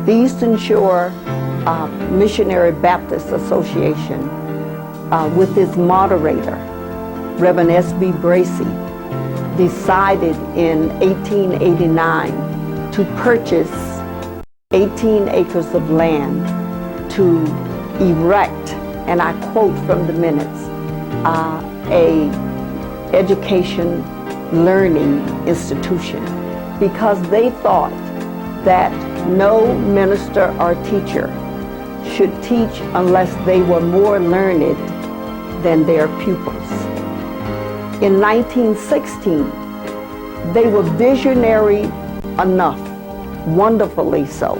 The Eastern Shore Missionary Baptist Association, with its moderator, Reverend S.B. Bracy, decided in 1889 to purchase 18 acres of land to erect, and I quote from the minutes, a education learning institution, because they thought that no minister or teacher should teach unless they were more learned than their pupils. In 1916, they were visionary enough, wonderfully so,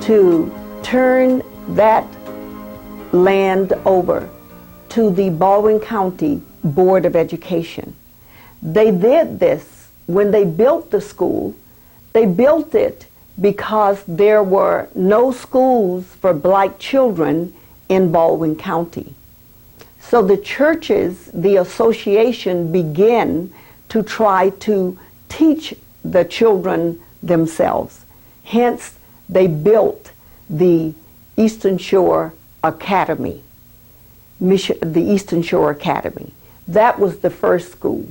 to turn that land over to the Baldwin County Board of Education. They did this when they built the school. They built it because there were no schools for black children in Baldwin County. So the churches, the association, began to try to teach the children themselves. Hence, they built the Eastern Shore Academy, the Eastern Shore Academy. That was the first school.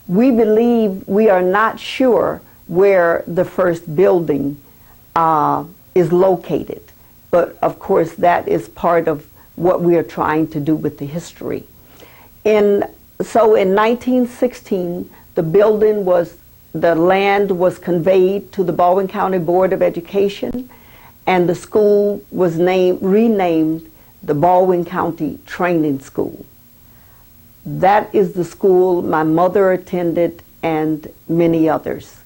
We believe, we are not sure where the first building is located, but of course that is part of what we are trying to do with the history. So in 1916, the land was conveyed to the Baldwin County Board of Education, and the school was renamed the Baldwin County Training School. That is the school my mother attended and many others.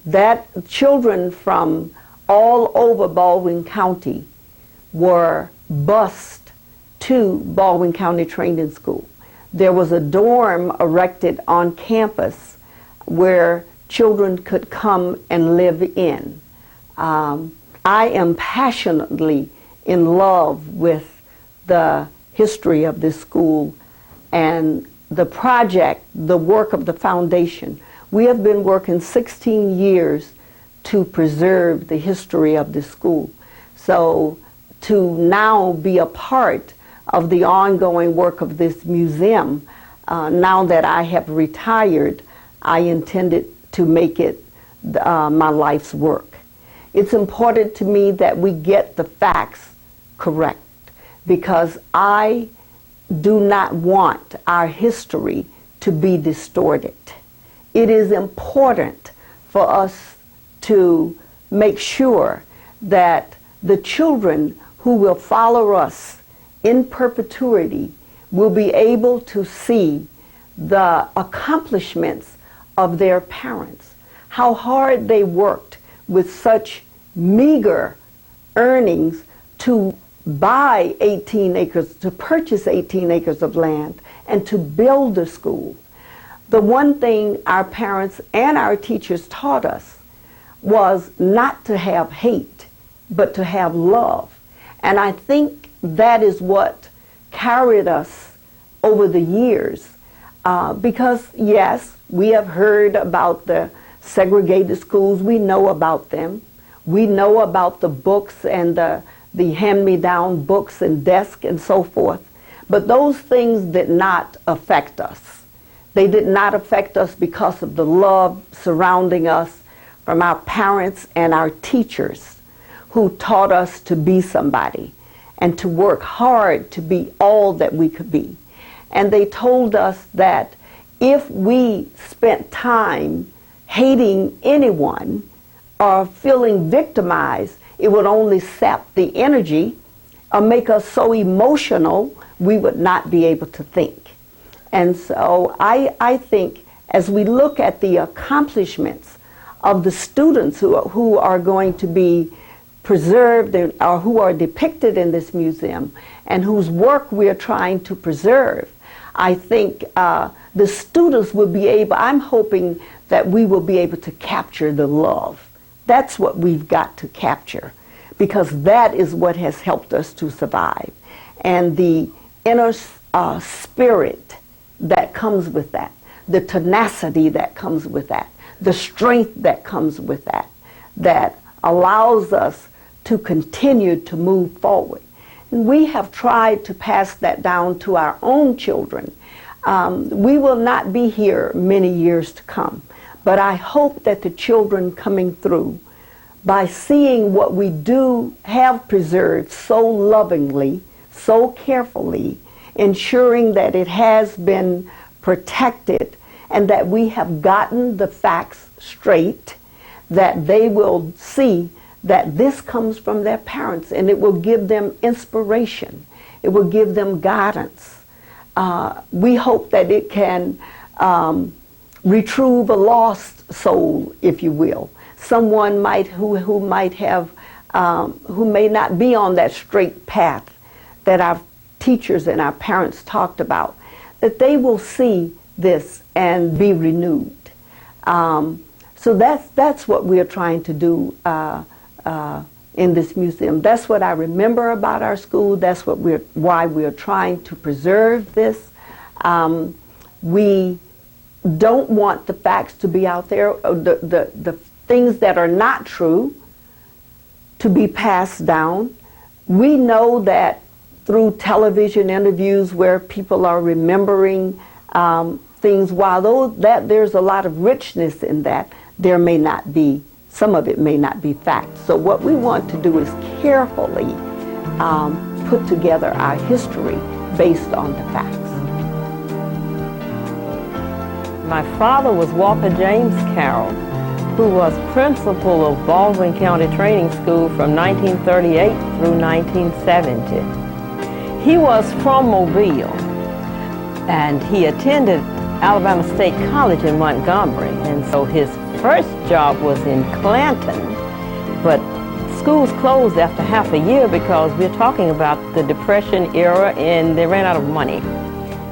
That children from all over Baldwin County were bused to Baldwin County Training School. There was a dorm erected on campus where children could come and live in. I am passionately in love with the history of this school and the project, the work of the foundation. We have been working 16 years to preserve the history of this school. So to now be a part of the ongoing work of this museum, now that I have retired, I intended to make it my life's work. It's important to me that we get the facts correct, because I do not want our history to be distorted. It is important for us to make sure that the children who will follow us in perpetuity will be able to see the accomplishments of their parents, how hard they worked with such meager earnings to buy 18 acres, to purchase 18 acres of land, and to build a school. The one thing our parents and our teachers taught us was not to have hate, but to have love. And I think that is what carried us over the years. Because yes, we have heard about the segregated schools. We know about them. We know about the books and the hand-me-down books and desks and so forth. But those things did not affect us. They did not affect us because of the love surrounding us from our parents and our teachers, who taught us to be somebody and to work hard to be all that we could be. And they told us that if we spent time hating anyone or feeling victimized, it would only sap the energy or make us so emotional we would not be able to think. And so I think as we look at the accomplishments of the students who are going to be preserved or who are depicted in this museum and whose work we are trying to preserve, I think the students will be able, I'm hoping that we will be able to capture the love. That's what we've got to capture, because that is what has helped us to survive. And the inner spirit that comes with that, the tenacity that comes with that, the strength that comes with that allows us to continue to move forward. And we have tried to pass that down to our own children. We will not be here many years to come, but I hope that the children coming through, by seeing what we do have preserved so lovingly, so carefully, ensuring that it has been protected and that we have gotten the facts straight, that they will see that this comes from their parents, and it will give them inspiration. It will give them guidance. We hope that it can retrieve a lost soul, if you will. Someone who might have, who may not be on that straight path that our teachers and our parents talked about, that they will see this and be renewed. So that's what we are trying to do in this museum. That's what I remember about our school. That's why we are trying to preserve this. We don't want the facts to be out there, the things that are not true to be passed down. We know that through television interviews where people are remembering things, while there's a lot of richness in that, there may not be, some of it may not be fact. So what we want to do is carefully put together our history based on the facts. My father was Walker James Carroll, who was principal of Baldwin County Training School from 1938 through 1970. He was from Mobile, and he attended Alabama State College in Montgomery, and so his first job was in Clanton, but schools closed after half a year because we're talking about the Depression era and they ran out of money.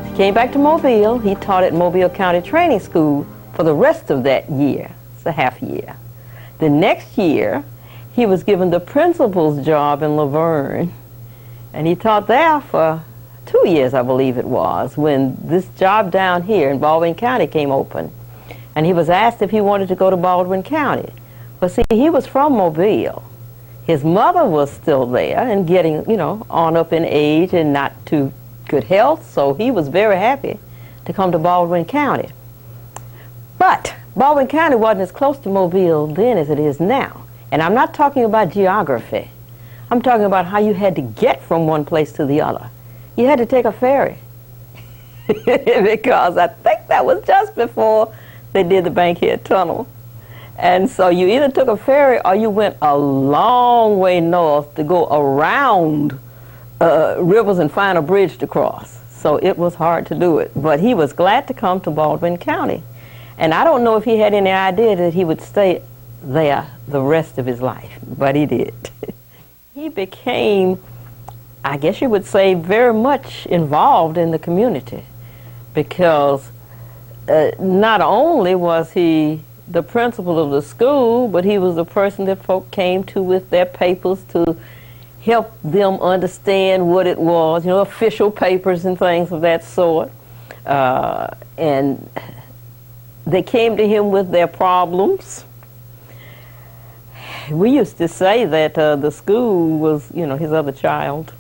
He came back to Mobile. He taught at Mobile County Training School for the rest of that year. It's a half year. The next year, he was given the principal's job in Laverne, and he taught there for 2 years, I believe it was, when this job down here in Baldwin County came open. And he was asked if he wanted to go to Baldwin County. But see, he was from Mobile. His mother was still there and getting, on up in age and not too good health, so he was very happy to come to Baldwin County. But Baldwin County wasn't as close to Mobile then as it is now. And I'm not talking about geography. I'm talking about how you had to get from one place to the other. You had to take a ferry because I think that was just before they did the Bankhead Tunnel. And so you either took a ferry or you went a long way north to go around rivers and find a bridge to cross. So it was hard to do it. But he was glad to come to Baldwin County. And I don't know if he had any idea that he would stay there the rest of his life, but he did. He became, I guess you would say, very much involved in the community, because not only was he the principal of the school, but he was the person that folk came to with their papers to help them understand what it was, official papers and things of that sort. And they came to him with their problems. We used to say that the school was, his other child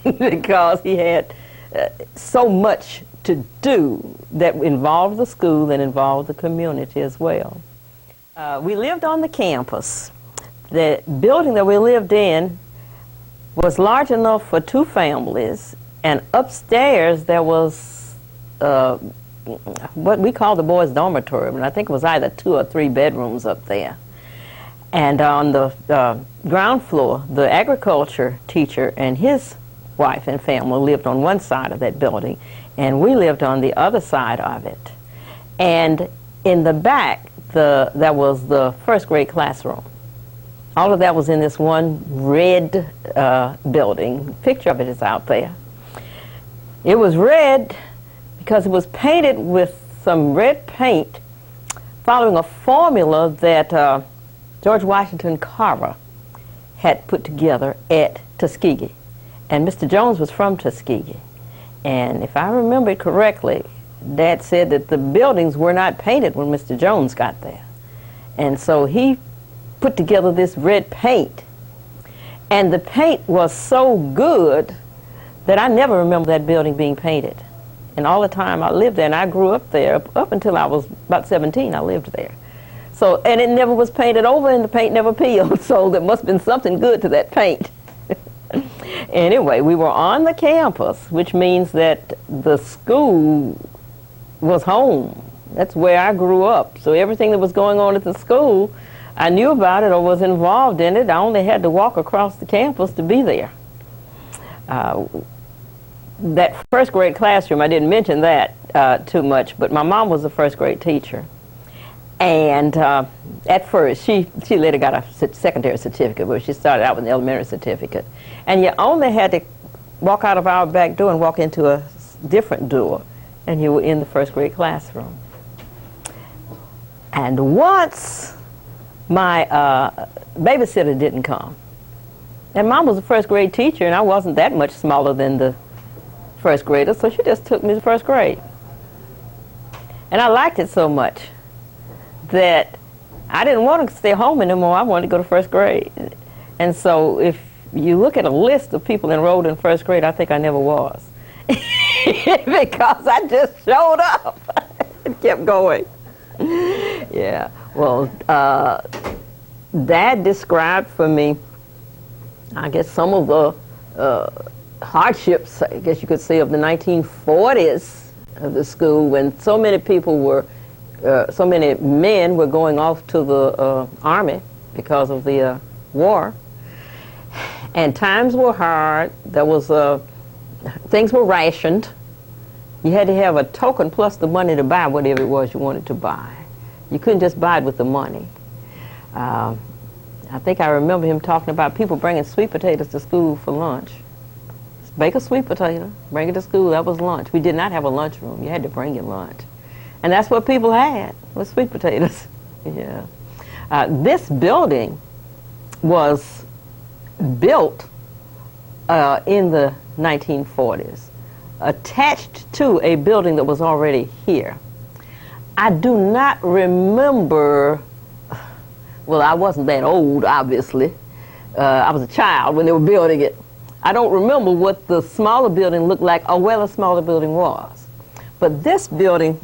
because he had so much to do that involved the school and involved the community as well. We lived on the campus. The building that we lived in was large enough for 2 families, and upstairs there was what we call the boys' dormitory, and I think it was either 2 or 3 bedrooms up there. And on the ground floor, the agriculture teacher and his wife and family lived on one side of that building, and we lived on the other side of it. And in the back, there was the first grade classroom. All of that was in this one red building. Picture of it is out there. It was red because it was painted with some red paint following a formula that George Washington Carver had put together at Tuskegee. And Mr. Jones was from Tuskegee. And if I remember it correctly, Dad said that the buildings were not painted when Mr. Jones got there. And so he put together this red paint. And the paint was so good that I never remember that building being painted. And all the time I lived there, and I grew up there, up until I was about 17, I lived there. So, and it never was painted over, and the paint never peeled, so there must have been something good to that paint. Anyway, we were on the campus, which means that the school was home. That's where I grew up. So everything that was going on at the school, I knew about it or was involved in it. I only had to walk across the campus to be there. That first grade classroom, I didn't mention that too much, but my mom was a first grade teacher. And at first, she later got a secondary certificate, but she started out with an elementary certificate. And you only had to walk out of our back door and walk into a different door, and you were in the first grade classroom. And once my babysitter didn't come, and Mom was a first grade teacher, and I wasn't that much smaller than the first grader, so she just took me to first grade. And I liked it so much that I didn't want to stay home anymore. I wanted to go to first grade. And so if you look at a list of people enrolled in first grade, I think I never was. Because I just showed up and kept going. Yeah, well, Dad described for me, I guess, some of the hardships, I guess you could say, of the 1940s of the school, when so many people were so many men were going off to the Army because of the war. And times were hard. There was, things were rationed. You had to have a token plus the money to buy whatever it was you wanted to buy. You couldn't just buy it with the money. I think I remember him talking about people bringing sweet potatoes to school for lunch. Bake a sweet potato, bring it to school, that was lunch. We did not have a lunchroom. You had to bring your lunch. And that's what people had, was sweet potatoes. Yeah. This building was built in the 1940s, attached to a building that was already here. I do not remember, well, I wasn't that old, obviously. I was a child when they were building it. I don't remember what the smaller building looked like or where the smaller building was. But this building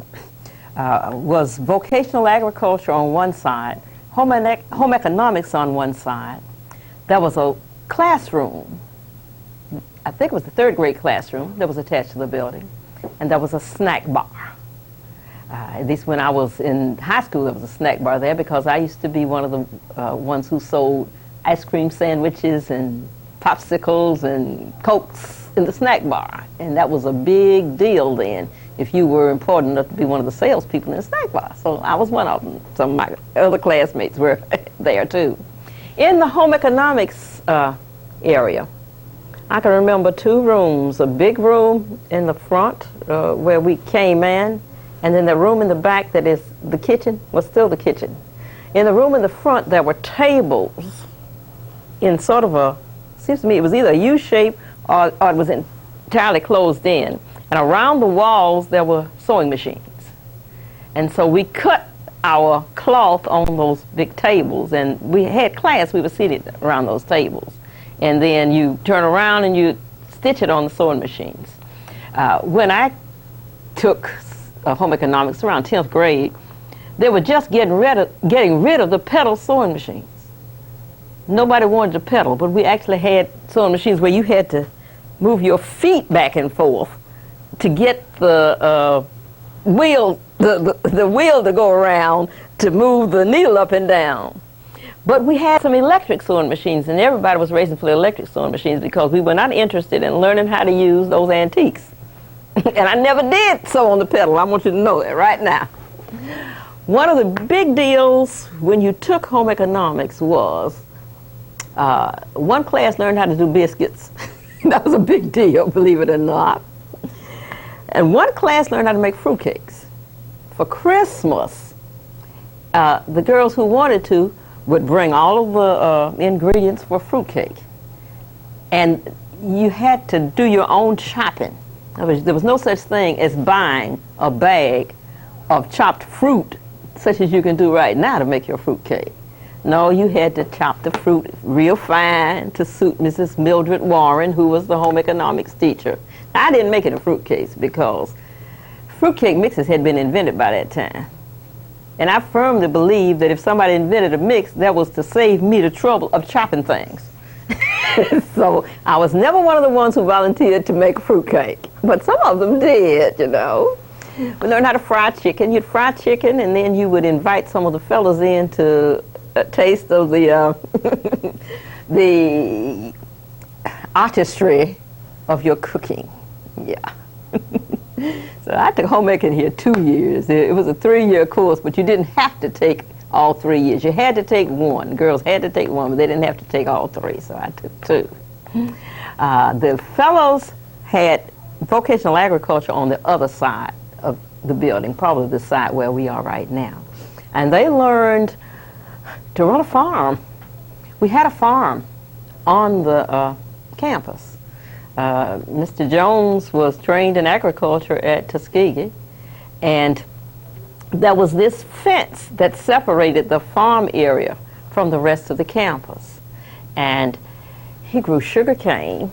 was vocational agriculture on one side, home economics on one side. There was a classroom, I think it was the third grade classroom that was attached to the building, and there was a snack bar. At least when I was in high school, there was a snack bar there because I used to be one of the ones who sold ice cream sandwiches and popsicles and Cokes in the snack bar. And that was a big deal then, if you were important enough to be one of the salespeople in the snack bar. So I was one of them. Some of my other classmates were there too. In the home economics area, I can remember two rooms, a big room in the front where we came in, and then the room in the back that is the kitchen, was still the kitchen. In the room in the front, there were tables in sort of a, seems to me it was either a U shape or it was entirely closed in. And around the walls, there were sewing machines. And so we cut our cloth on those big tables, and we had class, we were seated around those tables. And then you turn around and you stitch it on the sewing machines. When I took home economics around 10th grade, they were just getting rid of the pedal sewing machines. Nobody wanted to pedal, but we actually had sewing machines where you had to move your feet back and forth to get the wheel, the wheel to go around to move the needle up and down. But we had some electric sewing machines, and everybody was racing for the electric sewing machines because we were not interested in learning how to use those antiques. And I never did sew on the pedal. I want you to know that right now. One of the big deals when you took home economics was one class learned how to do biscuits. That was a big deal, believe it or not. And one class learned how to make fruitcakes. For Christmas, the girls who wanted to would bring all of the ingredients for fruitcake. And you had to do your own chopping. There was no such thing as buying a bag of chopped fruit, such as you can do right now to make your fruitcake. No, you had to chop the fruit real fine to suit Mrs. Mildred Warren, who was the home economics teacher. I didn't make it a fruit cake because fruitcake mixes had been invented by that time. And I firmly believe that if somebody invented a mix, that was to save me the trouble of chopping things. So I was never one of the ones who volunteered to make a fruitcake, but some of them did, you know. We learned how to fry chicken. You'd fry chicken, and then you would invite some of the fellas in to taste of the the artistry of your cooking. Yeah. So I took homemaking here 2 years. It was a 3-year course, but you didn't have to take all 3 years. You had to take one. Girls had to take one, but they didn't have to take all 3, so I took 2. The fellows had vocational agriculture on the other side of the building, probably the side where we are right now. And they learned to run a farm. We had a farm on the campus. Mr. Jones was trained in agriculture at Tuskegee, and there was this fence that separated the farm area from the rest of the campus. And he grew sugar cane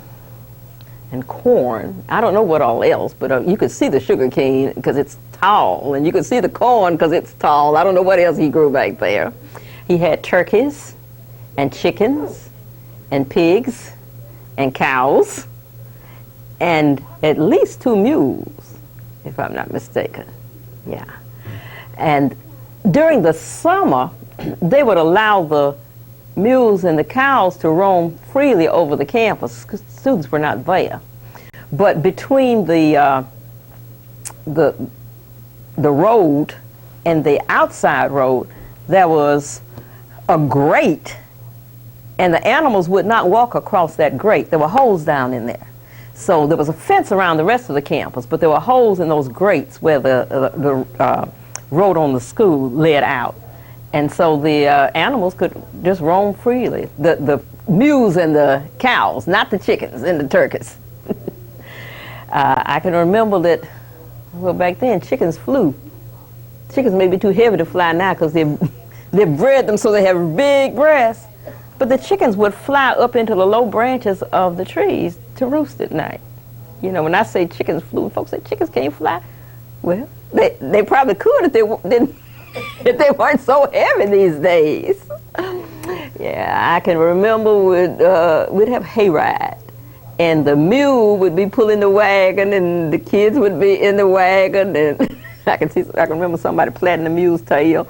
and corn. I don't know what all else, but you could see the sugar cane because it's tall, and you could see the corn because it's tall. I don't know what else he grew back there. He had turkeys and chickens and pigs and cows and at least 2 mules, if I'm not mistaken. Yeah. And during the summer, they would allow the mules and the cows to roam freely over the campus because students were not there. But between the road and the outside road, there was a grate, and the animals would not walk across that grate. There were holes down in there. So there was a fence around the rest of the campus, but there were holes in those grates where the road on the school led out. And so the animals could just roam freely. The mules and the cows, not the chickens and the turkeys. I can remember that, well, back then chickens flew. Chickens may be too heavy to fly now because they bred them so they have big breasts. But the chickens would fly up into the low branches of the trees to roost at night. You know, when I say chickens flew, folks say chickens can't fly. Well, they probably could if they didn't. If they weren't so heavy these days. Yeah, I can remember we'd have hayride, and the mule would be pulling the wagon, and the kids would be in the wagon, and I can remember somebody plaiting the mule's tail.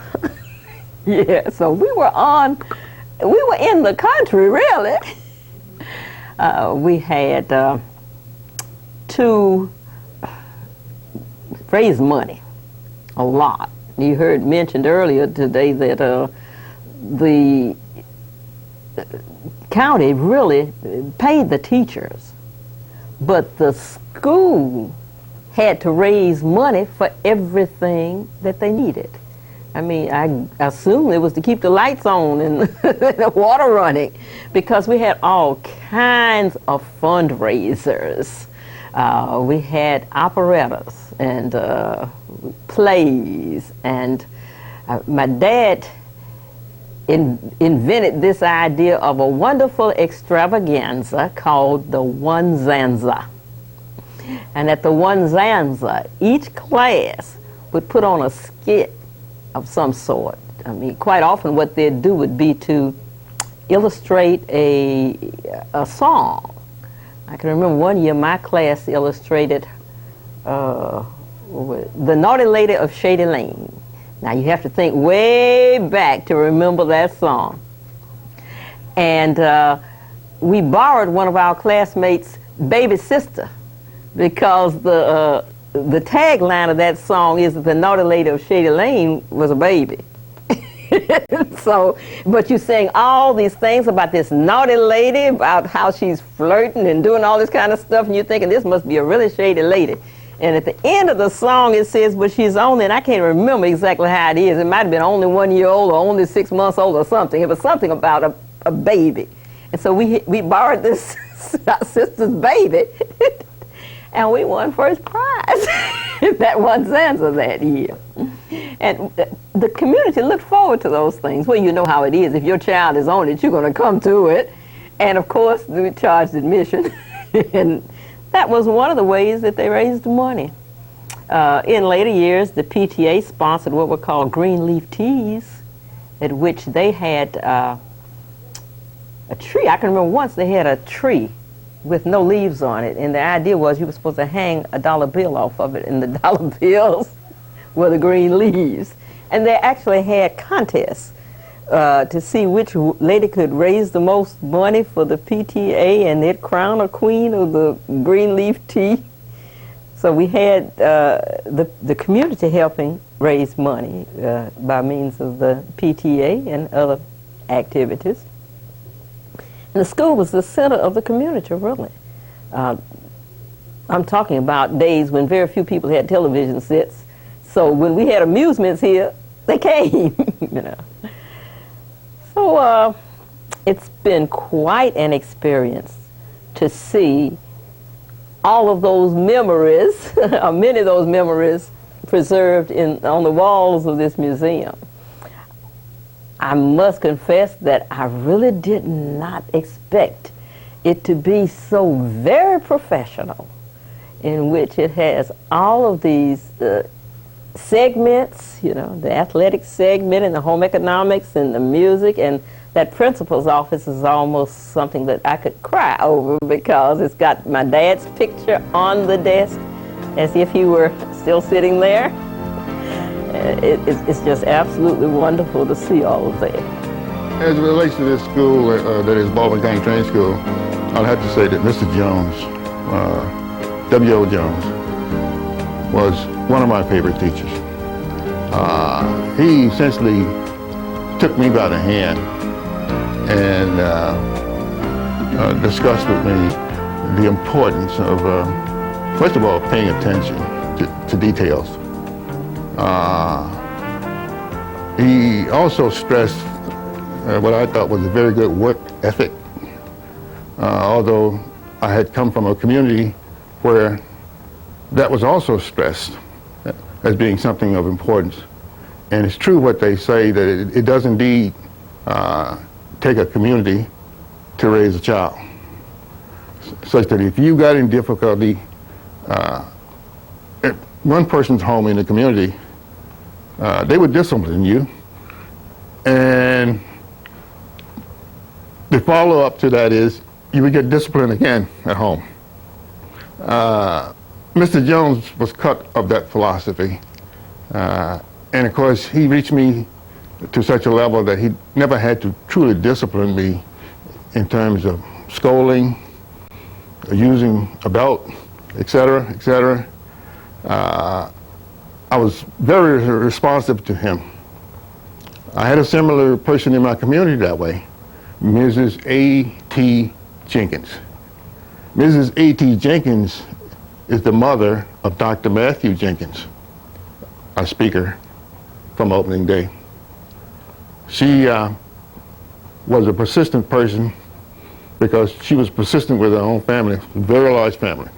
Yeah, so we were in the country, really. We had to raise money, a lot. You heard mentioned earlier today that the county really paid the teachers, but the school had to raise money for everything that they needed. I mean, I assume it was to keep the lights on and the water running, because we had all kinds of fundraisers. We had operettas and plays, and my dad invented this idea of a wonderful extravaganza called the One-Zanza. And at the One-Zanza, each class would put on a skit of some sort. I mean, quite often what they'd do would be to illustrate a song. I can remember one year my class illustrated The Naughty Lady of Shady Lane. Now you have to think way back to remember that song. And we borrowed one of our classmates' baby sister, because the tagline of that song is that the Naughty Lady of Shady Lane was a baby. So, but you sing all these things about this naughty lady, about how she's flirting and doing all this kind of stuff, and you're thinking this must be a really shady lady. And at the end of the song it says, but she's only, and I can't remember exactly how it is, it might have been only 1 year old or only 6 months old or something. It was something about a baby. And so we borrowed this sister's baby and we won first prize in that One-Zanza that year. And the community looked forward to those things. Well, you know how it is. If your child is on it, you're going to come to it. And of course, we charged admission. And that was one of the ways that they raised money. In later years, the PTA sponsored what were called green leaf teas, at which they had a tree. I can remember once they had a tree with no leaves on it, and the idea was you were supposed to hang a dollar bill off of it, and the dollar bills were the green leaves. And they actually had contests to see which lady could raise the most money for the PTA, and they'd crown a queen of the green leaf tea. So we had the community helping raise money by means of the PTA and other activities. And the school was the center of the community, really. I'm talking about days when very few people had television sets. So when we had amusements here, they came, you know. So it's been quite an experience to see all of those memories, or many of those memories, preserved on the walls of this museum. I must confess that I really did not expect it to be so very professional, in which it has all of these segments, you know, the athletic segment and the home economics and the music, and that principal's office is almost something that I could cry over, because it's got my dad's picture on the desk as if he were still sitting there. It's just absolutely wonderful to see all of that. As it relates to this school, that is Baldwin County Training School, I'd have to say that Mr. Jones, W.O. Jones, was one of my favorite teachers. He essentially took me by the hand and discussed with me the importance of, first of all, paying attention to details. He also stressed what I thought was a very good work ethic, although I had come from a community where that was also stressed as being something of importance. And it's true what they say, that it does indeed take a community to raise a child, such that if you got in difficulty at one person's home in the community, they would discipline you, and the follow-up to that is you would get disciplined again at home. Mr. Jones was cut of that philosophy, and of course he reached me to such a level that he never had to truly discipline me in terms of scolding, using a belt, etc., etc. I was very responsive to him. I had a similar person in my community that way, Mrs. A.T. Jenkins. Mrs. A.T. Jenkins is the mother of Dr. Matthew Jenkins, our speaker from opening day. She was a persistent person because she was persistent with her own family, a very large family.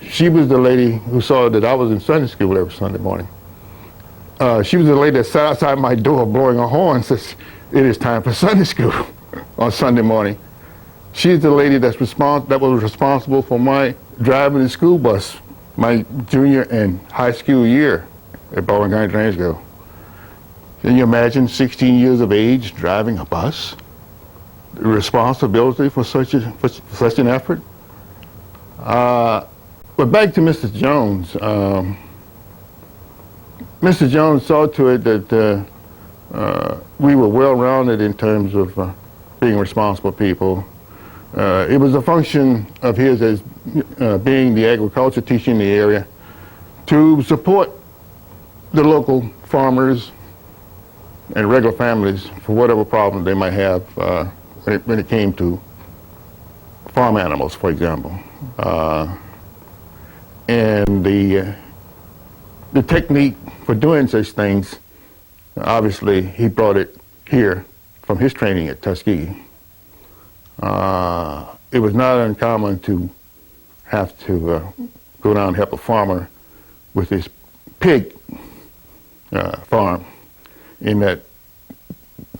She was the lady who saw that I was in Sunday school every Sunday morning. She was the lady that sat outside my door blowing a horn and says, "It is time for Sunday school," on Sunday morning. She's the lady that was responsible for my driving the school bus my junior and high school year at Baldwin County Training School. Can you imagine 16 years of age driving a bus? The responsibility for such an effort? But back to Mr. Jones. Mr. Jones saw to it that we were well-rounded in terms of being responsible people. It was a function of his as being the agriculture teacher in the area to support the local farmers and regular families for whatever problem they might have when it came to farm animals, for example. And the technique for doing such things, obviously he brought it here from his training at Tuskegee. It was not uncommon to have to go down and help a farmer with his pig farm, in that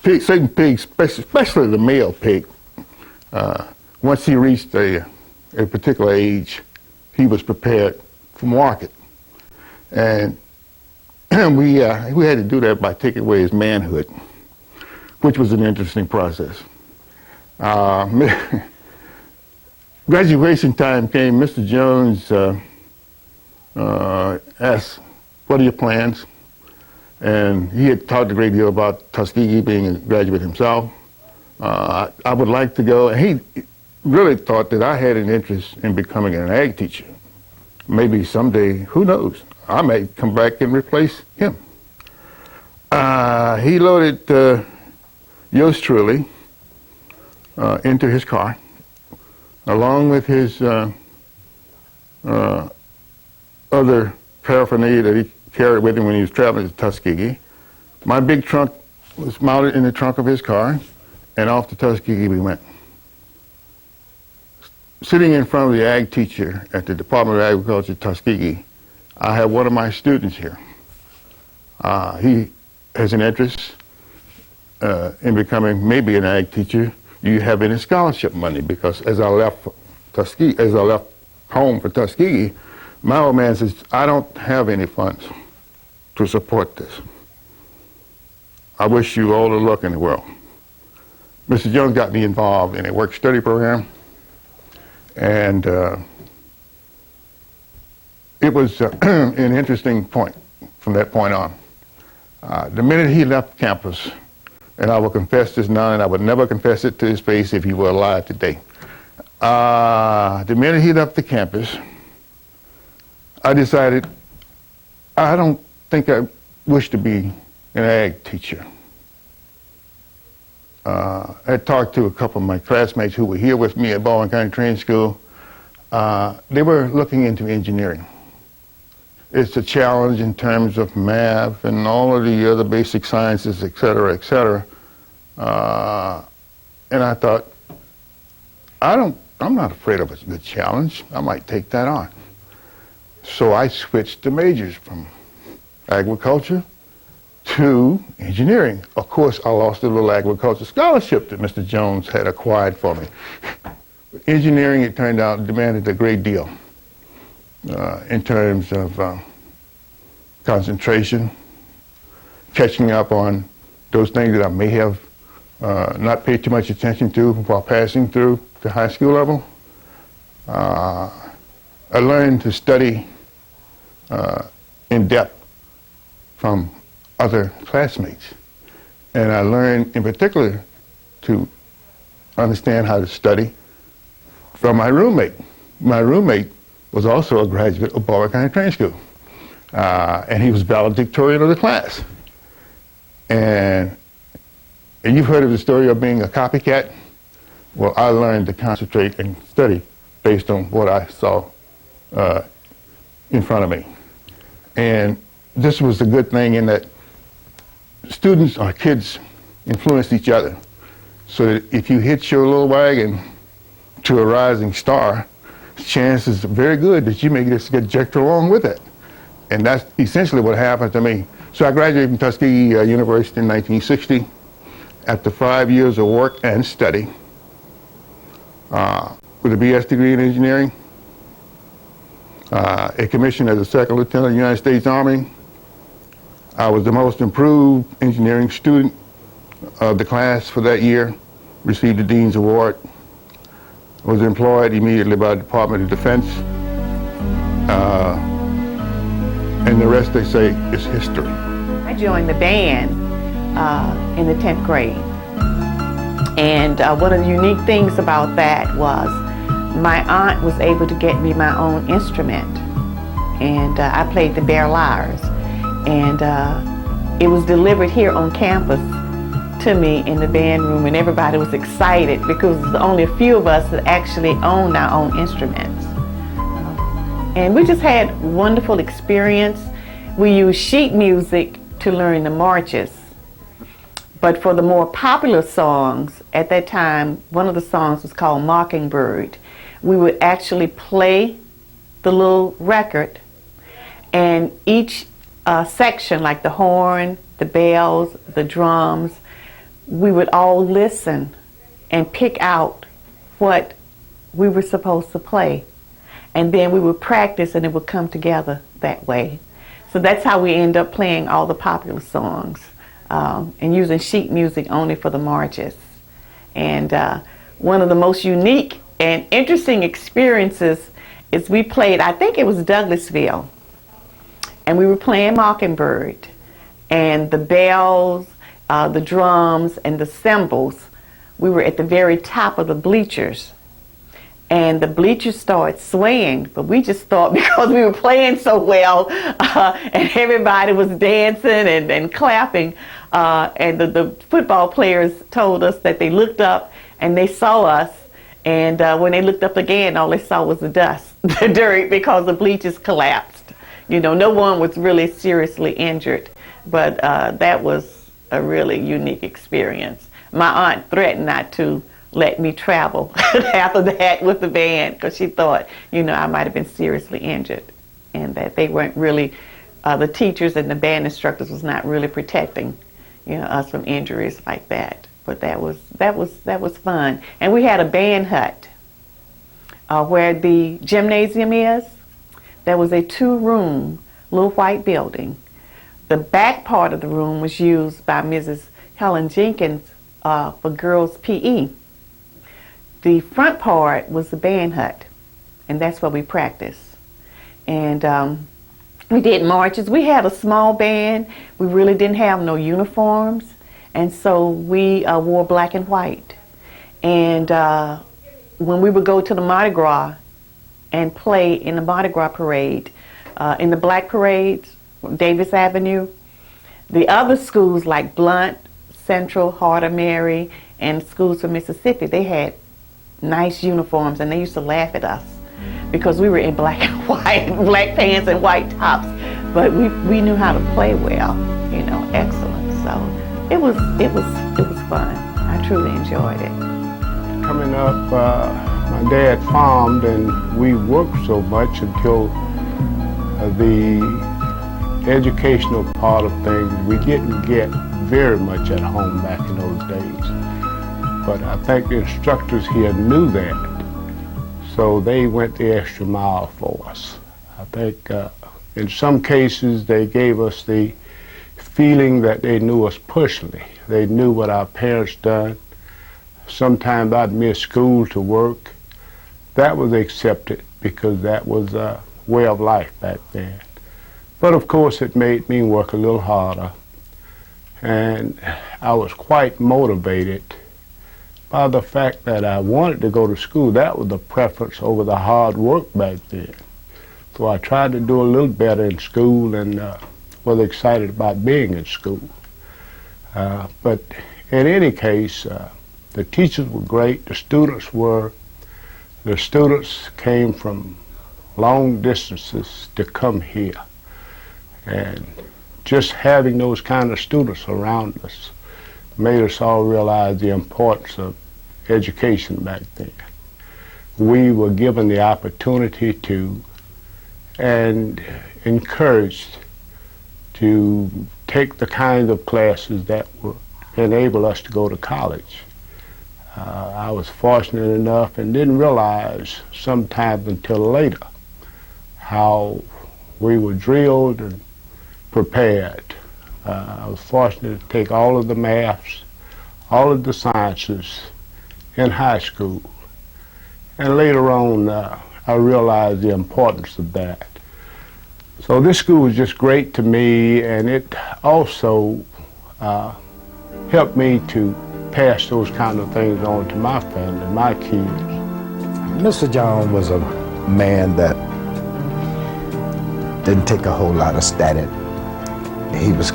certain pigs, especially the male pig, once he reached a particular age, he was prepared for market. And we had to do that by taking away his manhood, which was an interesting process. Graduation time came. Mr. Jones asked, "What are your plans?" And he had talked a great deal about Tuskegee, being a graduate himself. I would like to go. And he really thought that I had an interest in becoming an ag teacher. Maybe someday, who knows, I may come back and replace him. He loaded yours truly into his car, along with his other paraphernalia that he carried with him when he was traveling to Tuskegee. My big trunk was mounted in the trunk of his car, and off to Tuskegee we went. Sitting in front of the ag teacher at the Department of Agriculture, Tuskegee, I have one of my students here. He has an interest in becoming maybe an ag teacher. Do you have any scholarship money? Because as I left home for Tuskegee, my old man says, "I don't have any funds to support this. I wish you all the luck in the world." Mr. Jones got me involved in a work-study program, and it was an interesting point from that point on. The minute he left campus, and I will confess this now, and I would never confess it to his face if he were alive today. The minute he left the campus, I decided I don't think I wish to be an ag teacher. I talked to a couple of my classmates who were here with me at Baldwin County Training School. They were looking into engineering. It's a challenge in terms of math and all of the other basic sciences, et cetera, et cetera. And I thought, I'm not afraid of a good challenge. I might take that on. So I switched the majors from agriculture to engineering. Of course, I lost a little agriculture scholarship that Mr. Jones had acquired for me. Engineering, it turned out, demanded a great deal in terms of concentration, catching up on those things that I may have not paid too much attention to while passing through the high school level. I learned to study in depth from other classmates. And I learned in particular to understand how to study from my roommate. My roommate was also a graduate of Baldwin County Training School. And he was valedictorian of the class. And you've heard of the story of being a copycat? Well, I learned to concentrate and study based on what I saw in front of me. And this was a good thing in that students or kids influenced each other. So that if you hitch your little wagon to a rising star, chances are very good that you may just get jerked along with it. And that's essentially what happened to me. So I graduated from Tuskegee University in 1960 after 5 years of work and study with a BS degree in engineering, a commission as a second lieutenant of the United States Army. I was the most improved engineering student of the class for that year, received the Dean's Award, was employed immediately by the Department of Defense, and the rest, they say, is history. I joined the band in the 10th grade, and one of the unique things about that was my aunt was able to get me my own instrument, and I played the Bear Lyres, and it was delivered here on campus to me in the band room, and everybody was excited because only a few of us that actually owned our own instruments. And we just had wonderful experience. We used sheet music to learn the marches. But for the more popular songs, at that time, one of the songs was called Mockingbird. We would actually play the little record, and each section, like the horn, the bells, the drums, we would all listen and pick out what we were supposed to play. And then we would practice and it would come together that way. So that's how we end up playing all the popular songs and using sheet music only for the marches. And one of the most unique and interesting experiences is we played, I think it was Douglasville, and we were playing Mockingbird, and the bells, the drums, and the cymbals, we were at the very top of the bleachers. And the bleachers started swaying, but we just thought because we were playing so well and everybody was dancing and clapping, and the football players told us that they looked up and they saw us, and when they looked up again, all they saw was the dust, the dirt, because the bleachers collapsed. You know, no one was really seriously injured, but that was a really unique experience. My aunt threatened not to let me travel after that with the band because she thought, you know, I might have been seriously injured, and that they weren't really, the teachers and the band instructors was not really protecting, you know, us from injuries like that. But that was fun. And we had a band hut where the gymnasium is. There was a 2-room little white building. The back part of the room was used by Mrs. Helen Jenkins for girls' PE. The front part was the band hut, and that's where we practiced. And we did marches. We had a small band. We really didn't have no uniforms, and so we wore black and white. And when we would go to the Mardi Gras and play in the Mardi Gras parade, in the black parades, Davis Avenue, the other schools like Blount, Central, Heart of Mary, and schools from Mississippi, they had nice uniforms, and they used to laugh at us because we were in black and white, black pants and white tops, but we knew how to play well, you know, excellent. So it was fun. I truly enjoyed it. Coming up, my dad farmed, and we worked so much until the educational part of things we didn't get very much at home back in those days. But I think the instructors here knew that, so they went the extra mile for us. I think in some cases they gave us the feeling that they knew us personally. They knew what our parents done. Sometimes I'd miss school to work. That was accepted because that was a way of life back then. But of course it made me work a little harder, and I was quite motivated by the fact that I wanted to go to school. That was the preference over the hard work back then. So I tried to do a little better in school and was excited about being in school. But in any case, the teachers were great, the students were. The students came from long distances to come here. And just having those kind of students around us made us all realize the importance of education back then. We were given the opportunity to, and encouraged to, take the kind of classes that would enable us to go to college. I was fortunate enough and didn't realize sometimes until later how we were drilled and prepared. I was fortunate to take all of the maths, all of the sciences in high school. And later on, I realized the importance of that. So this school was just great to me, and it also helped me to pass those kind of things on to my family, my kids. Mr. John was a man that didn't take a whole lot of static. He was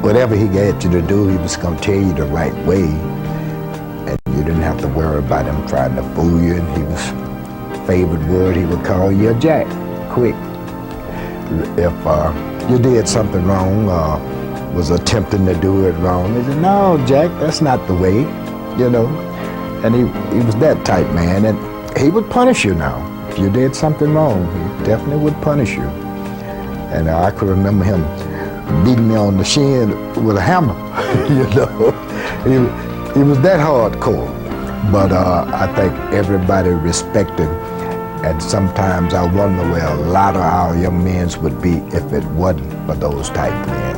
whatever he got you to do, he was going to tell you the right way, and you didn't have to worry about him trying to fool you. And he was, favorite word, he would call you a jack, quick. If you did something wrong, was attempting to do it wrong, he said, "No, Jack, that's not the way," you know. And he was that type man, and he would punish you now. If you did something wrong, he definitely would punish you. And I could remember him beating me on the shin with a hammer. You know, it was that hardcore. But I think everybody respected, and sometimes I wonder where a lot of our young men would be if it wasn't for those type men.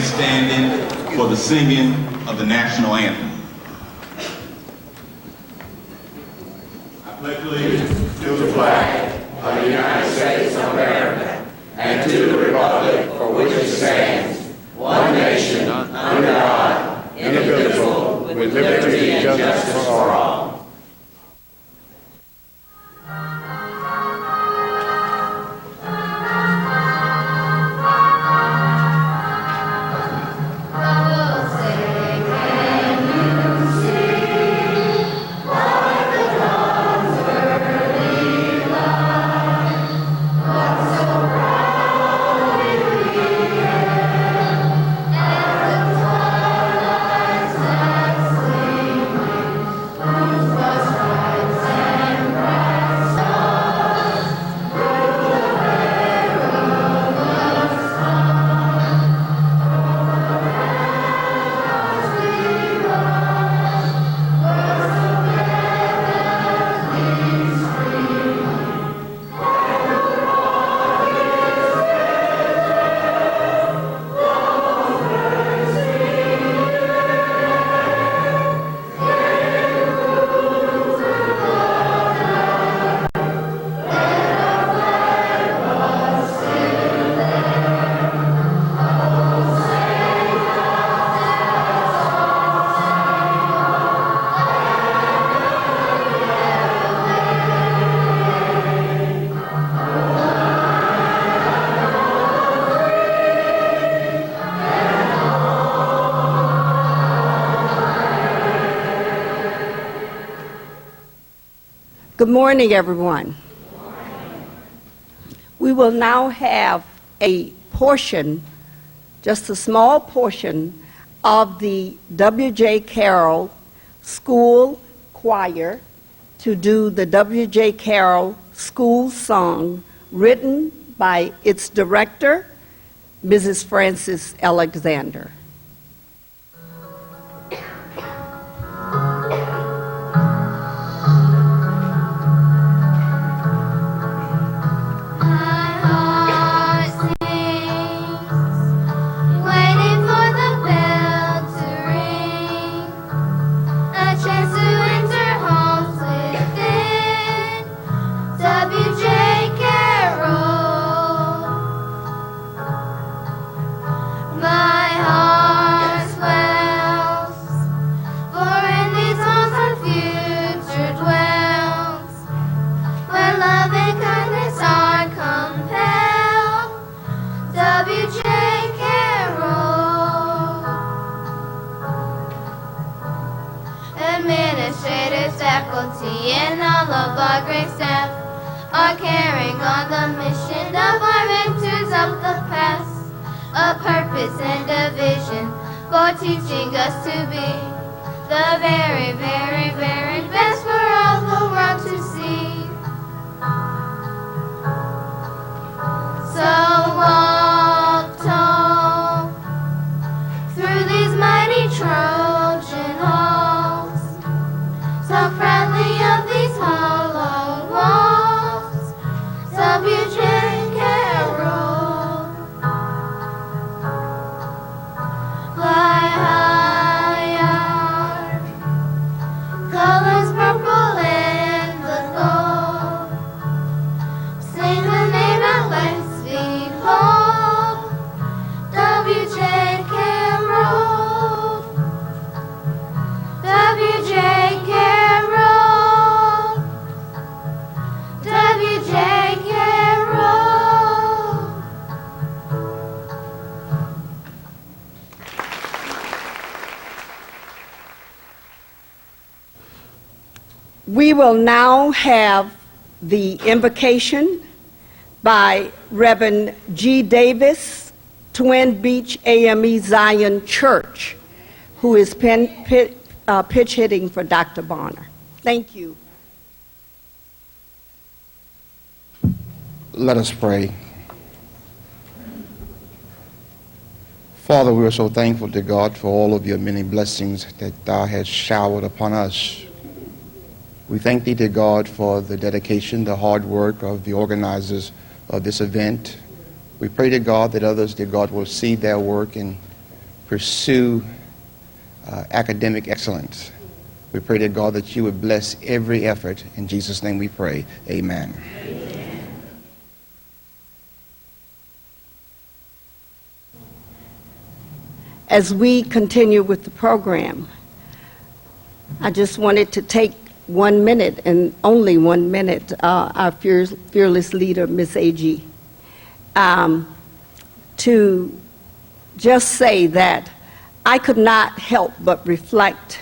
Standing for the singing of the national anthem. I pledge allegiance to the flag of the United States of America and to the republic for which it stands, one nation, under God, indivisible, with liberty and justice for all. Good morning, everyone. We will now have a portion, just a small portion, of the W.J. Carroll School Choir to do the W.J. Carroll School Song, written by its director, Mrs. Frances Alexander. Faculty and all of our great staff are carrying on the mission of our mentors of the past, a purpose and a vision for teaching us to be the very, very, very best for all the world to see. So walk tall through these mighty Trojan halls, so proudly of these hollow walls, W.J. Carroll. Fly higher We will now have the invocation by Reverend G. Davis, Twin Beach AME Zion Church, who is pitch hitting for Dr. Bonner. Thank you. Let us pray. Father, we are so thankful to God for all of your many blessings that thou hast showered upon us. We thank thee to God for the dedication, the hard work of the organizers of this event. We pray to God that others, dear God, will see their work and pursue academic excellence. We pray to God that you would bless every effort. In Jesus' name we pray. Amen. As we continue with the program, I just wanted to take 1 minute, and only 1 minute, our fearless leader, Ms. A.G., to just say that I could not help but reflect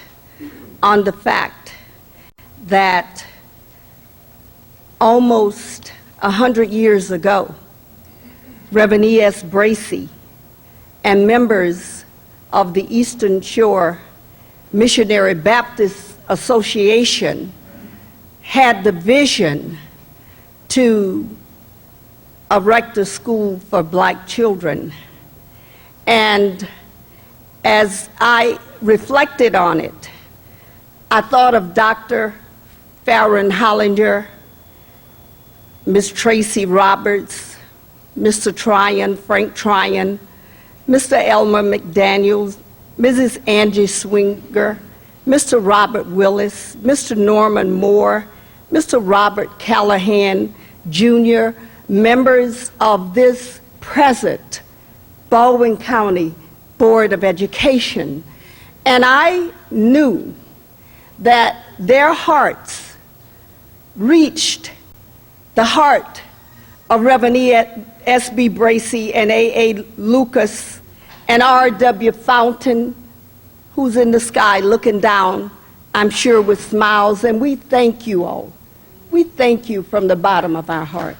on the fact that almost 100 years ago, Reverend E.S. Bracy and members of the Eastern Shore Missionary Baptist Association had the vision to erect a school for black children. And as I reflected on it, I thought of Dr. Farron Hollinger, Ms. Tracy Roberts, Mr. Tryon, Frank Tryon, Mr. Elmer McDaniels, Mrs. Angie Swinger, Mr. Robert Willis, Mr. Norman Moore, Mr. Robert Callahan, Jr., members of this present Baldwin County Board of Education. And I knew that their hearts reached the heart of Reverend S.B. Bracy and A.A. Lucas and R.W. Fountain, who's in the sky looking down, I'm sure with smiles, and we thank you all. We thank you from the bottom of our heart.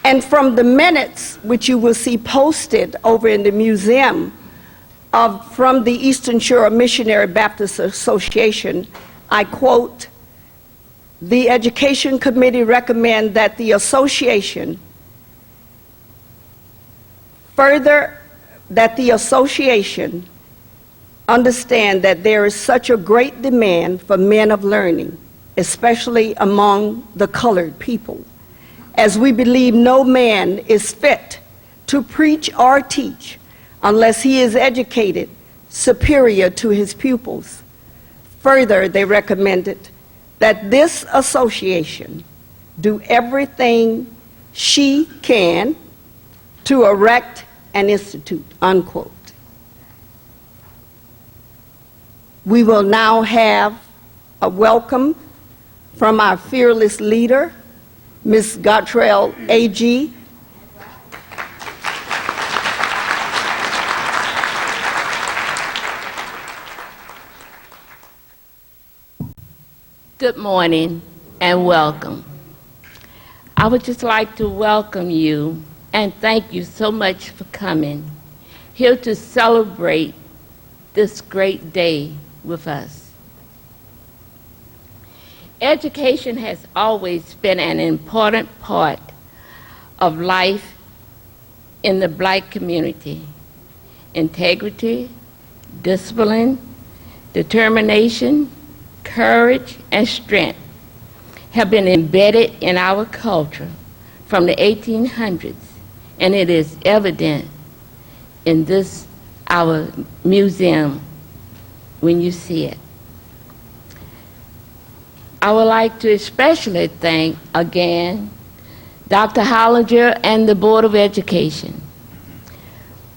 And from the minutes, which you will see posted over in the museum from the Eastern Shore Missionary Baptist Association, I quote, "The Education Committee recommend that the association understand that there is such a great demand for men of learning, especially among the colored people, as we believe no man is fit to preach or teach unless he is educated superior to his pupils. Further, they recommended that this association do everything she can to erect an institute," unquote. We will now have a welcome from our fearless leader, Ms. Gottrell A.G. Good morning and welcome. I would just like to welcome you and thank you so much for coming here to celebrate this great day with us. Education has always been an important part of life in the black community. Integrity, discipline, determination, courage, and strength have been embedded in our culture from the 1800s, and it is evident in this, our museum, when you see it. I would like to especially thank again Dr. Hollinger and the Board of Education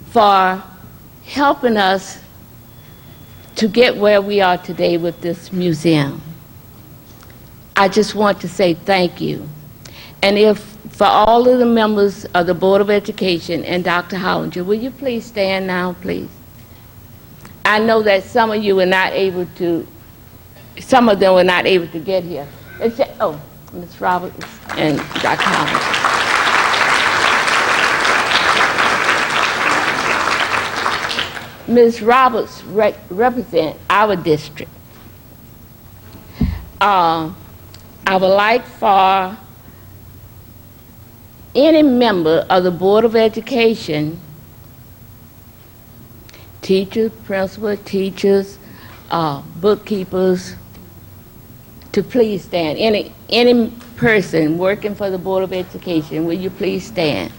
for helping us to get where we are today with this museum. I just want to say thank you. And if for all of the members of the Board of Education and Dr. Hollinger, will you please stand now, please? I know that some of you were not able to, some of them were not able to get here. Oh, Ms. Roberts and Dr. Howard. Ms. Roberts represents our district. I would like for any member of the Board of Education, teachers, principal, teachers, bookkeepers, to please stand. Any person working for the Board of Education, will you please stand?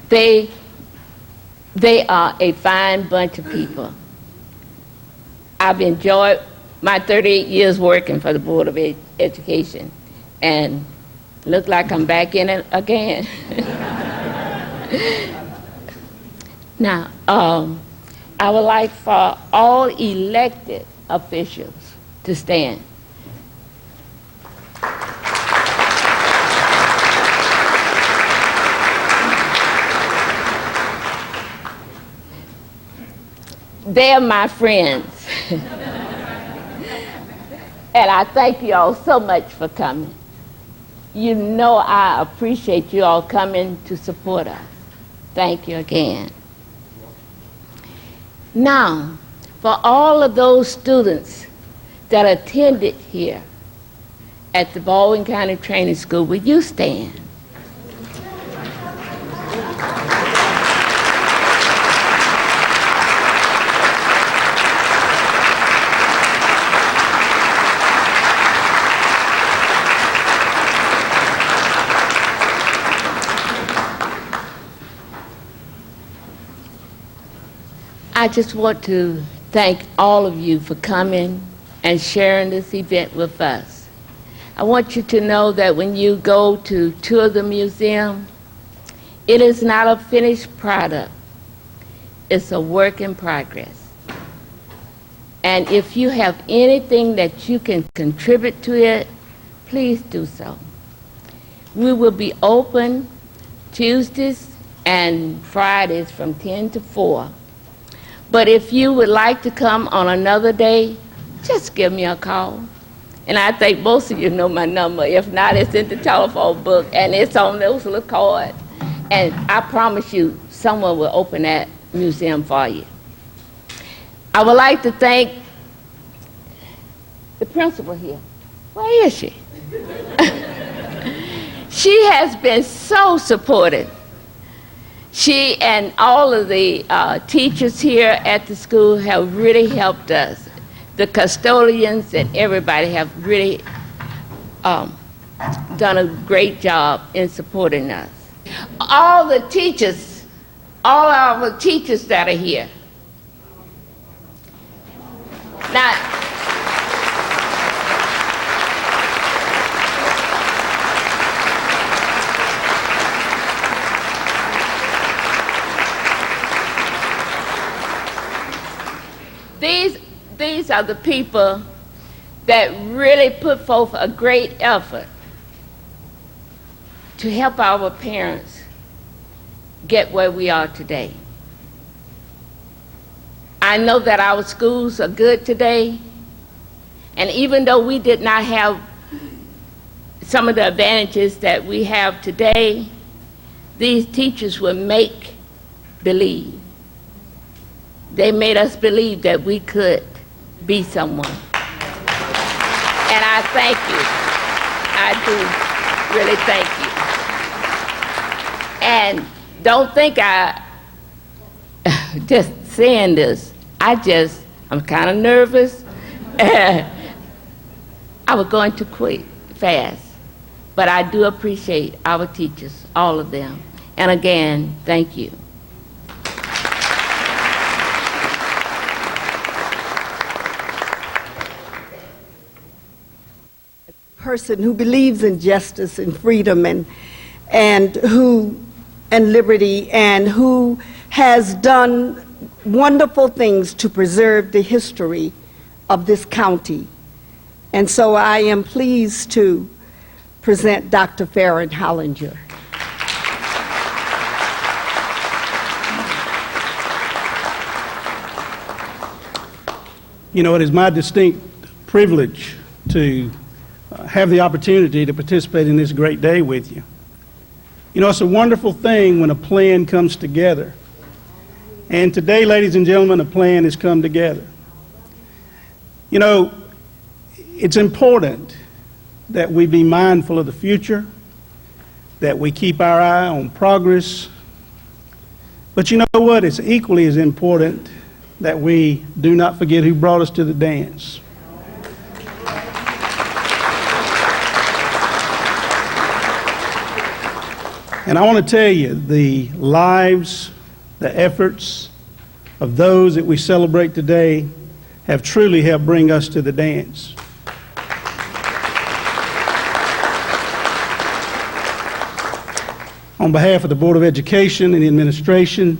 They are a fine bunch of people. I've enjoyed my 38 years working for the Board of Education, and look like I'm back in it again. Now, I would like for all elected officials to stand. They're my friends. And I thank you all so much for coming. You know I appreciate you all coming to support us. Thank you again. Now, for all of those students that attended here at the Baldwin County Training School, will you stand? I just want to thank all of you for coming and sharing this event with us. I want you to know that when you go to tour the museum, it is not a finished product. It's a work in progress. And if you have anything that you can contribute to it, please do so. We will be open Tuesdays and Fridays from 10 to 4. But if you would like to come on another day, just give me a call. And I think most of you know my number. If not, it's in the telephone book, and it's on those little cards. And I promise you, someone will open that museum for you. I would like to thank the principal here. Where is she? She has been so supportive. She and all of the teachers here at the school have really helped us. The custodians and everybody have really done a great job in supporting us. All the teachers, all our teachers that are here. Now, these are the people that really put forth a great effort to help our parents get where we are today. I know that our schools are good today, and even though we did not have some of the advantages that we have today, these teachers would make believe. They made us believe that we could be someone. And I thank you. I do really thank you. And don't think I just saying this. I'm kind of nervous. I was going to quit fast. But I do appreciate our teachers, all of them. And again, thank you. Person who believes in justice and freedom and liberty, and who has done wonderful things to preserve the history of this county. And so I am pleased to present Dr. Farron Hollinger. You know, it is my distinct privilege to have the opportunity to participate in this great day with you. You know, it's a wonderful thing when a plan comes together. And today, ladies and gentlemen, a plan has come together. You know, it's important that we be mindful of the future, that we keep our eye on progress. But you know what? It's equally as important that we do not forget who brought us to the dance. And I want to tell you, the lives, the efforts of those that we celebrate today have truly helped bring us to the dance. On behalf of the Board of Education and the administration,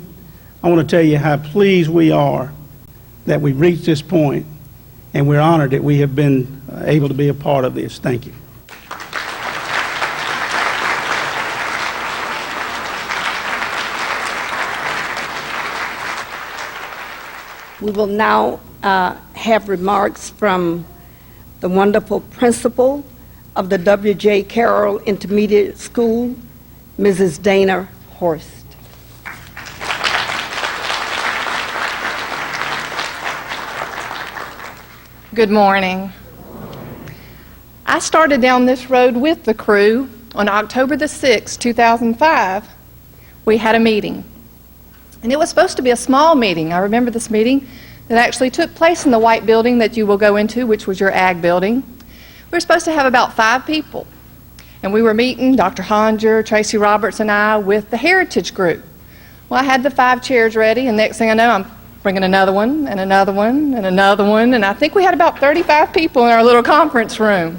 I want to tell you how pleased we are that we've reached this point, and we're honored that we have been able to be a part of this. Thank you. We will now have remarks from the wonderful principal of the W.J. Carroll Intermediate School, Mrs. Dana Horst. Good morning. I started down this road with the crew on October the 6th, 2005. We had a meeting. And it was supposed to be a small meeting. I remember this meeting that actually took place in the white building that you will go into, which was your ag building. We were supposed to have about 5 people. And we were meeting, Dr. Hollinger, Tracy Roberts, and I, with the Heritage Group. Well, I had the 5 chairs ready, and next thing I know, I'm bringing another one, and another one, and another one, and I think we had about 35 people in our little conference room.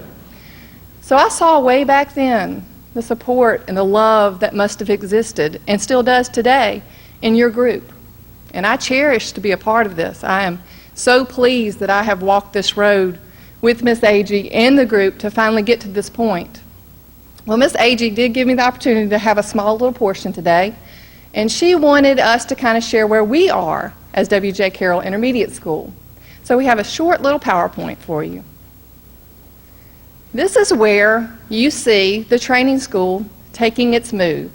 So I saw way back then the support and the love that must have existed, and still does today, in your group. And I cherish to be a part of this. I am so pleased that I have walked this road with Miss Agee and the group to finally get to this point. Well, Miss Agee did give me the opportunity to have a small little portion today, and she wanted us to kind of share where we are as W.J. Carroll Intermediate School. So we have a short little PowerPoint for you. This is where you see the training school taking its move.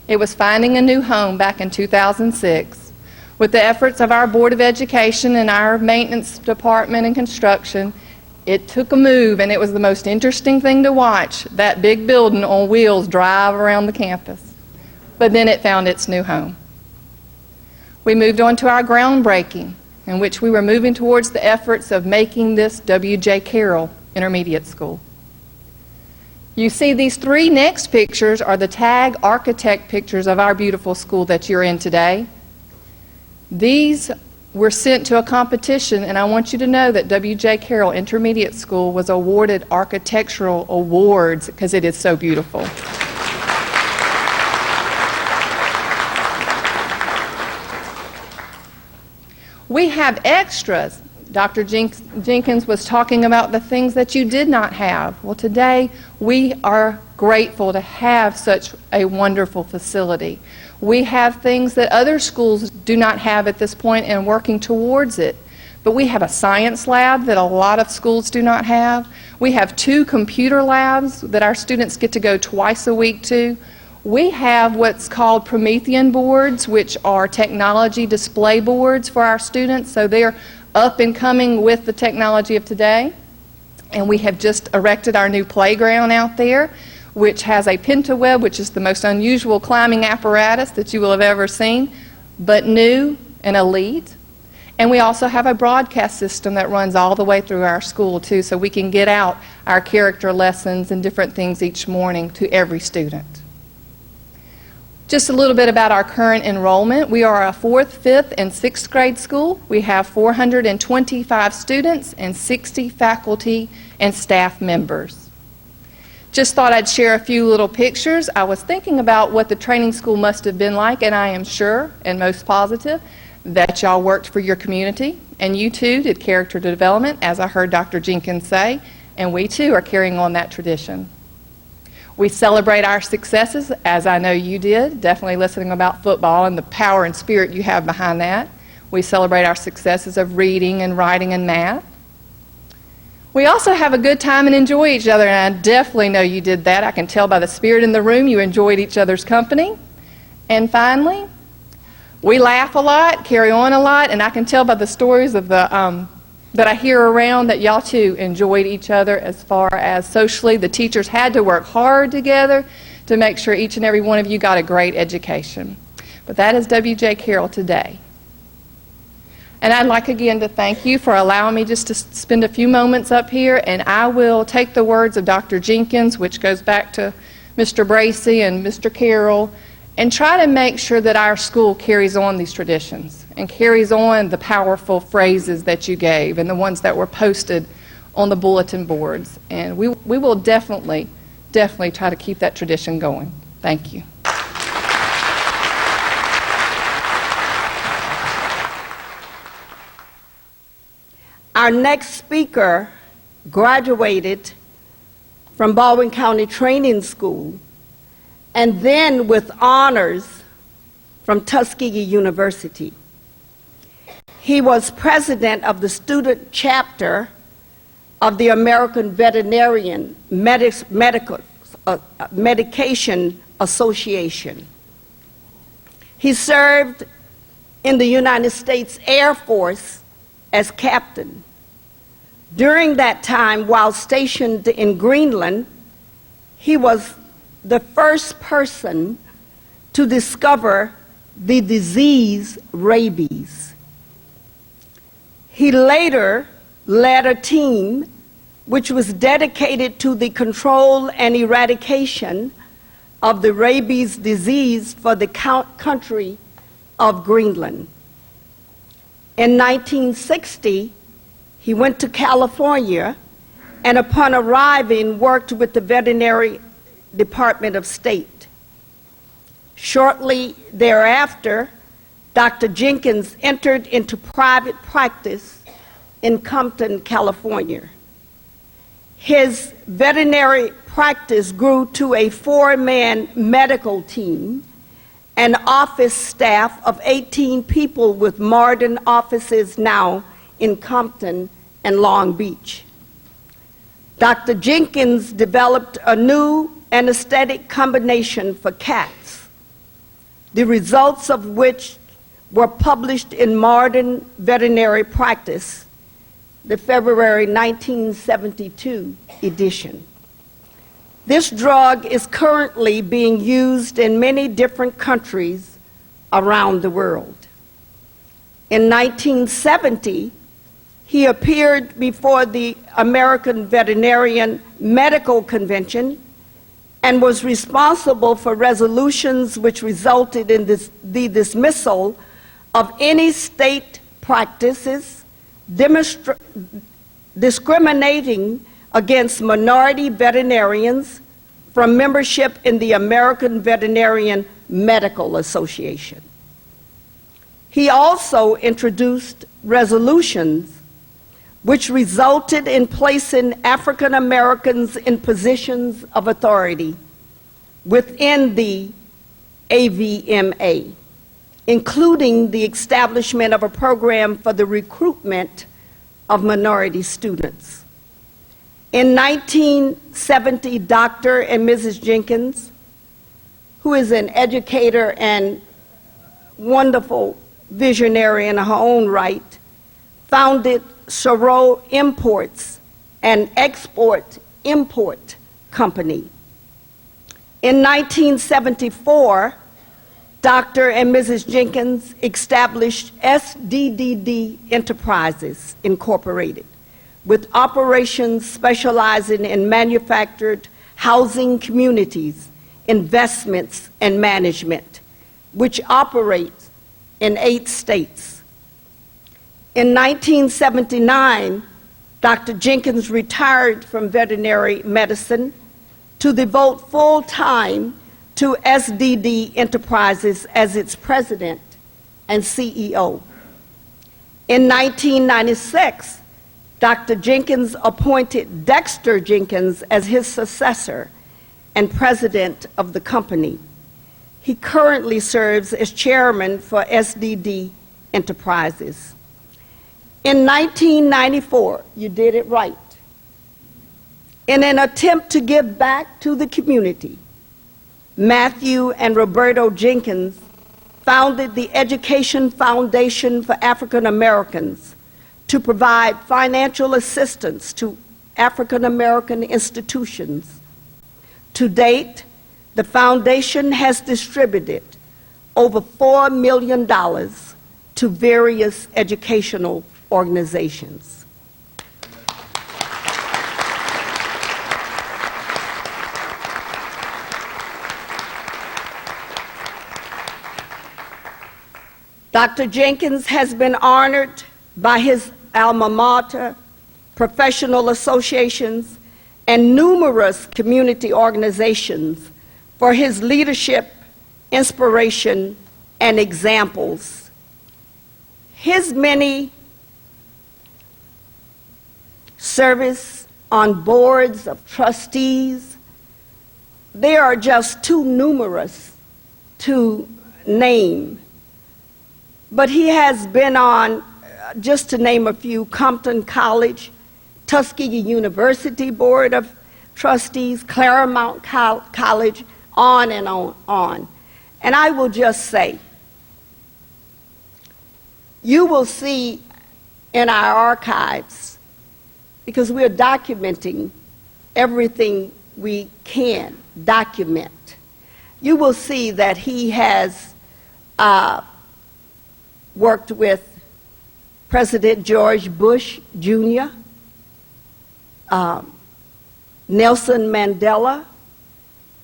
It was finding a new home back in 2006. With the efforts of our Board of Education and our maintenance department and construction, it took a move, and it was the most interesting thing to watch, that big building on wheels drive around the campus. But then it found its new home. We moved on to our groundbreaking, in which we were moving towards the efforts of making this W.J. Carroll Intermediate School. You see, these 3 next pictures are the tag architect pictures of our beautiful school that you're in today. These were sent to a competition, and I want you to know that W.J. Carroll Intermediate School was awarded architectural awards because it is so beautiful. We have extras. Dr. Jenkins was talking about the things that you did not have. Well, today we are grateful to have such a wonderful facility. We have things that other schools do not have at this point and working towards it. But we have a science lab that a lot of schools do not have. We have 2 computer labs that our students get to go twice a week to. We have what's called Promethean boards, which are technology display boards for our students, so they're up and coming with the technology of today. And we have just erected our new playground out there, which has a pentaweb, which is the most unusual climbing apparatus that you will have ever seen, but new and elite. And we also have a broadcast system that runs all the way through our school too, so we can get out our character lessons and different things each morning to every student. Just a little bit about our current enrollment. We are a 4th, 5th, and 6th grade school. We have 425 students and 60 faculty and staff members. Just thought I'd share a few little pictures. I was thinking about what the training school must have been like, and I am sure and most positive that y'all worked for your community, and you too did character development, as I heard Dr. Jenkins say, and we too are carrying on that tradition. We celebrate our successes, as I know you did, definitely listening about football and the power and spirit you have behind that. We celebrate our successes of reading and writing and math. We also have a good time and enjoy each other, and I definitely know you did that. I can tell by the spirit in the room you enjoyed each other's company. And finally, we laugh a lot, carry on a lot, and I can tell by the stories of the that I hear around that y'all too enjoyed each other as far as socially. The teachers had to work hard together to make sure each and every one of you got a great education. But that is W.J. Carroll today. And I'd like again to thank you for allowing me just to spend a few moments up here, and I will take the words of Dr. Jenkins, which goes back to Mr. Bracy and Mr. Carroll, and try to make sure that our school carries on these traditions and carries on the powerful phrases that you gave and the ones that were posted on the bulletin boards. And we will definitely try to keep that tradition going. Thank you. Our next speaker graduated from Baldwin County Training School and then with honors from Tuskegee University. He was president of the student chapter of the American Veterinarian Medication Association. He served in the United States Air Force as captain. During that time, while stationed in Greenland, he was the first person to discover the disease rabies. He later led a team which was dedicated to the control and eradication of the rabies disease for the country of Greenland. In 1960, he went to California and upon arriving worked with the Veterinary Department of State. Shortly thereafter, Dr. Jenkins entered into private practice in Compton, California. His veterinary practice grew to a 4-man medical team, an office staff of 18 people with modern offices now in Compton and Long Beach. Dr. Jenkins developed a new anesthetic combination for cats, the results of which were published in Modern Veterinary Practice, the February 1972 edition. This drug is currently being used in many different countries around the world. In 1970, he appeared before the American Veterinarian Medical Convention and was responsible for resolutions which resulted in the dismissal of any state practices discriminating against minority veterinarians from membership in the American Veterinarian Medical Association. He also introduced resolutions which resulted in placing African Americans in positions of authority within the AVMA, including the establishment of a program for the recruitment of minority students. In 1970, Dr. and Mrs. Jenkins, who is an educator and wonderful visionary in her own right, founded Sorrow Imports, an export-import company. In 1974, Dr. and Mrs. Jenkins established SDDD Enterprises, Incorporated, with operations specializing in manufactured housing communities, investments, and management, which operates in 8 states. In 1979, Dr. Jenkins retired from veterinary medicine to devote full time to SDD Enterprises as its president and CEO. In 1996, Dr. Jenkins appointed Dexter Jenkins as his successor and president of the company. He currently serves as chairman for SDD Enterprises. In 1994, you did it right. In an attempt to give back to the community, Matthew and Roberto Jenkins founded the Education Foundation for African Americans to provide financial assistance to African American institutions. To date, the foundation has distributed over $4 million to various educational organizations. Dr. Jenkins has been honored by his alma mater, professional associations, and numerous community organizations for his leadership, inspiration, and examples. His many service on boards of trustees, they are just too numerous to name. But he has been on, just to name a few, Compton College, Tuskegee University Board of Trustees, Claremont College, on and on. And I will just say, you will see in our archives, because we're documenting everything we can document, you will see that he has worked with President George Bush Jr., Nelson Mandela,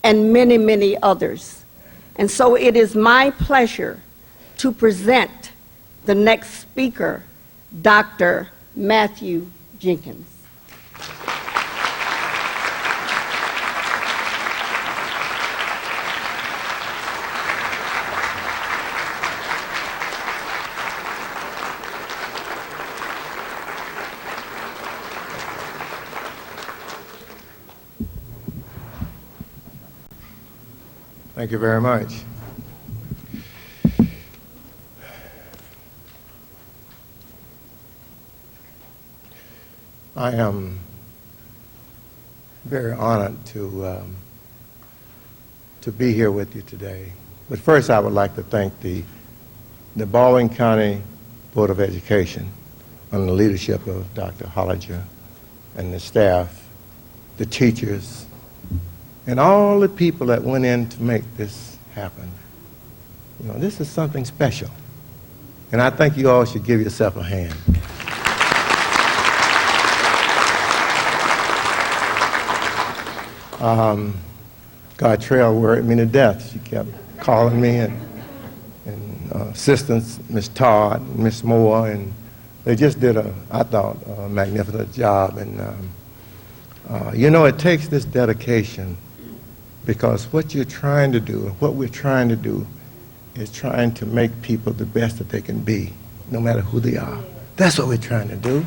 and many, many others. And so it is my pleasure to present the next speaker, Dr. Matthew Jenkins. Thank you very much. I am very honored to be here with you today. But first I would like to thank the Baldwin County Board of Education under the leadership of Dr. Hollinger and the staff, the teachers, and all the people that went in to make this happen. You know, this is something special. And I think you all should give yourself a hand. Gartrell worried me to death. She kept calling me, and assistants, Miss Todd, Miss Moore, and they just did I thought, a magnificent job. And you know, it takes this dedication, because what you're trying to do, and what we're trying to do, is trying to make people the best that they can be, no matter who they are. That's what we're trying to do.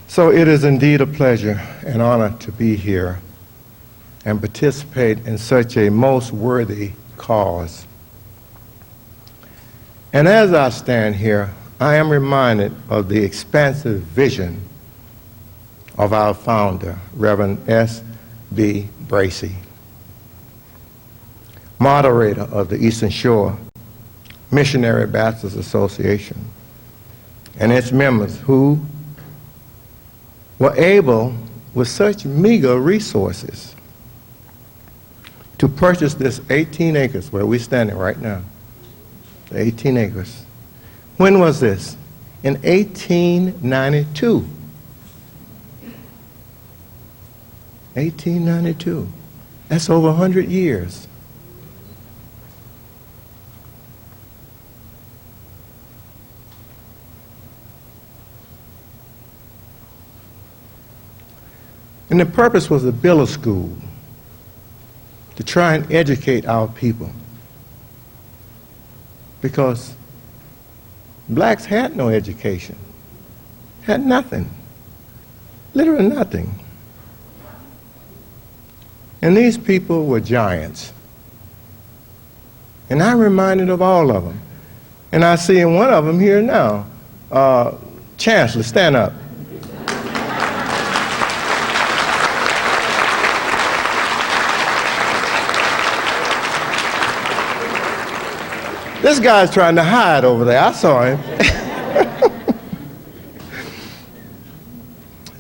So it is indeed a pleasure and honor to be here and participate in such a most worthy cause. And as I stand here, I am reminded of the expansive vision of our founder, Reverend S.B. Bracey, moderator of the Eastern Shore Missionary Baptist Association, and its members who were able, with such meager resources, to purchase this 18 acres where we're standing right now, 18 acres. When was this? In 1892. 1892. That's over 100 years. And the purpose was to build a school, to try and educate our people. Because blacks had no education, had nothing. Literally nothing. And these people were giants. And I'm reminded of all of them. And I see in one of them here now. Chancellor, stand up. This guy's trying to hide over there. I saw him.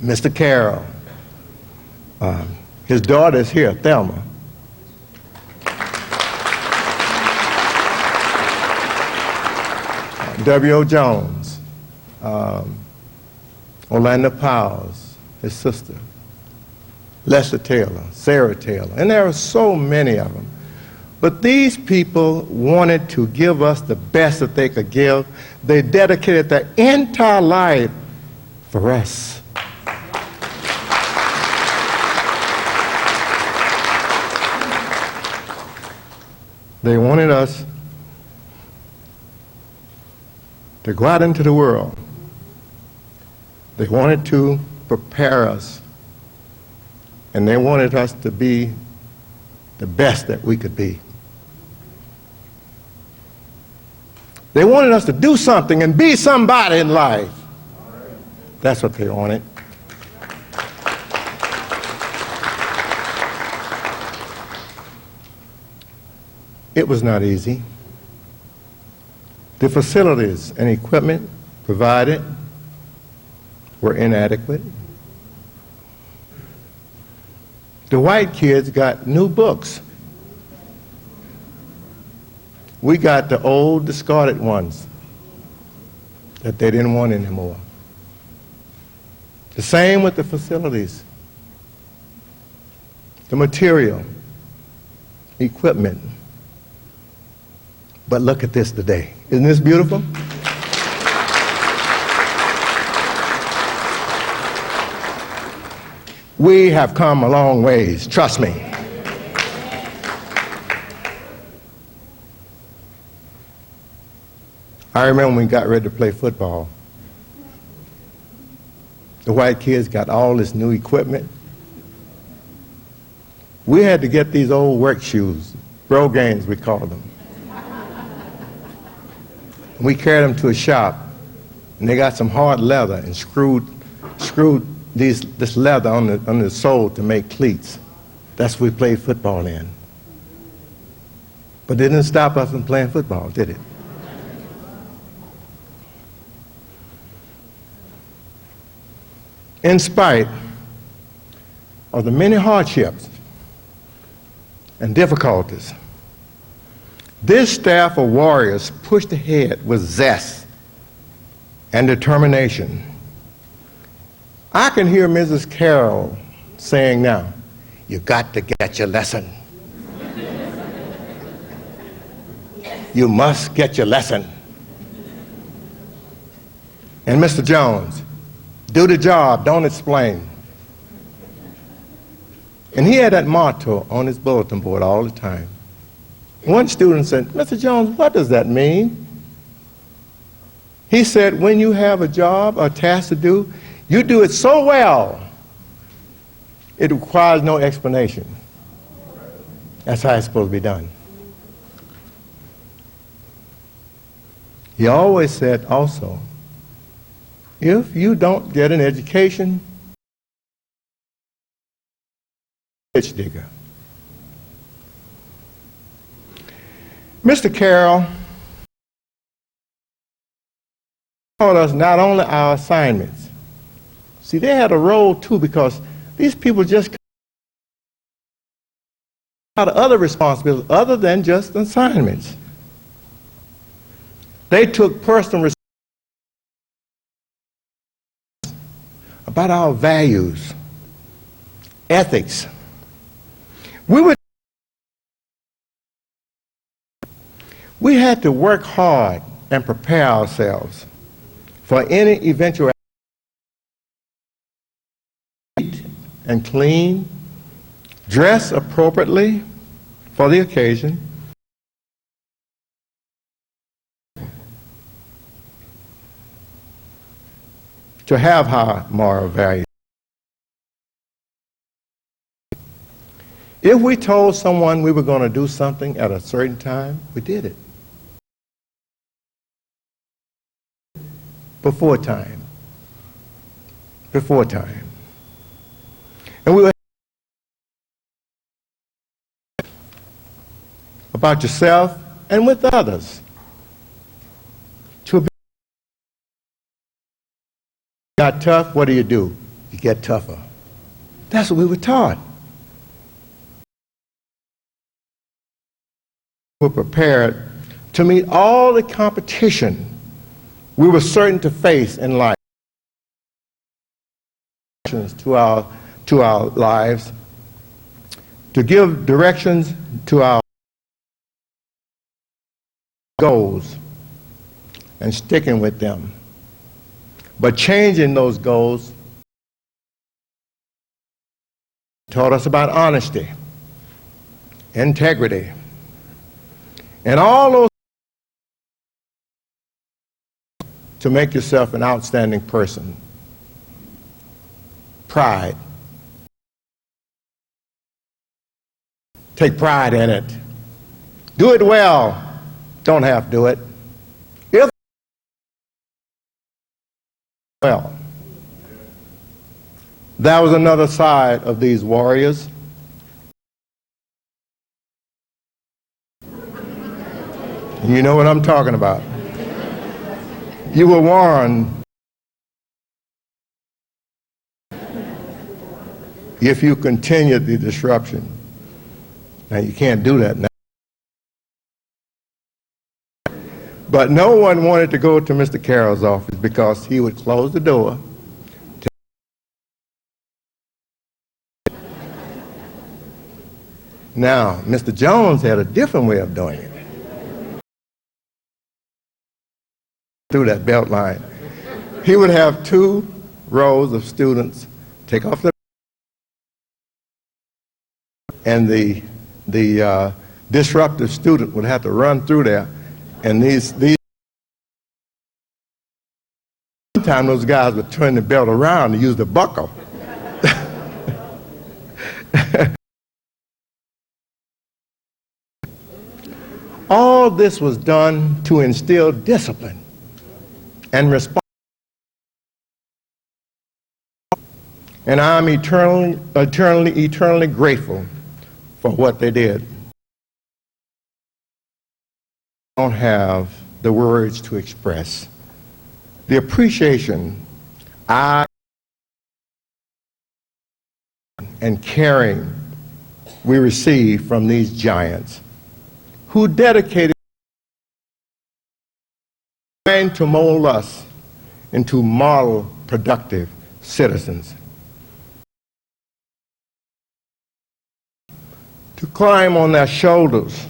Mr. Carroll. His daughter's here, Thelma. W.O. Jones. Orlando Powers, his sister. Lester Taylor, Sarah Taylor. And there are so many of them. But these people wanted to give us the best that they could give. They dedicated their entire life for us. They wanted us to go out into the world. They wanted to prepare us. And they wanted us to be the best that we could be. They wanted us to do something and be somebody in life. That's what they wanted. It was not easy. The facilities and equipment provided were inadequate. The white kids got new books. We got the old discarded ones that they didn't want anymore. The same with the facilities, the material, equipment. But look at this today. Isn't this beautiful? We have come a long ways, trust me. I remember when we got ready to play football. The white kids got all this new equipment. We had to get these old work shoes, Brogans we called them. We carried them to a shop, and they got some hard leather and screwed this leather on the sole to make cleats. That's what we played football in. But it didn't stop us from playing football, did it? In spite of the many hardships and difficulties, this staff of warriors pushed ahead with zest and determination. I can hear Mrs. Carroll saying now, "You got to get your lesson. You must get your lesson." And Mr. Jones, do the job, don't explain. And he had that motto on his bulletin board all the time. One student said, "Mr. Jones, what does that mean?" He said, when you have a job or task to do, you do it so well, it requires no explanation. That's how it's supposed to be done. He always said also, if you don't get an education, ditch digger. Mr. Carroll taught us not only our assignments. See, they had a role too, because these people just had other responsibilities other than just assignments. They took personal responsibility about our values, ethics. We had to work hard and prepare ourselves for any eventuality. Eat and clean, dress appropriately for the occasion, to have high moral values. If we told someone we were going to do something at a certain time, we did it. Before time. Before time. And we were about yourself and with others. To be got tough, what do? You get tougher. That's what we were taught. We were prepared to meet all the competition we were certain to face in life. To our lives, to give directions to our goals and sticking with them, but changing those goals taught us about honesty, integrity, and all those to make yourself an outstanding person. Pride. Take pride in it. Do it well. Don't have to do it. If well, that was another side of these warriors. You know what I'm talking about. You were warned if you continue the disruption. Now you can't do that now. But no one wanted to go to Mr. Carroll's office because he would close the door. Now, Mr. Jones had a different way of doing it. Through that belt line. He would have 2 rows of students take off the and the disruptive student would have to run through there, and these sometimes those guys would turn the belt around and use the buckle. All this was done to instill discipline and response. And I'm eternally grateful for what they did. I don't have the words to express the appreciation and caring we receive from these giants who dedicated trying to mold us into model productive citizens. To climb on their shoulders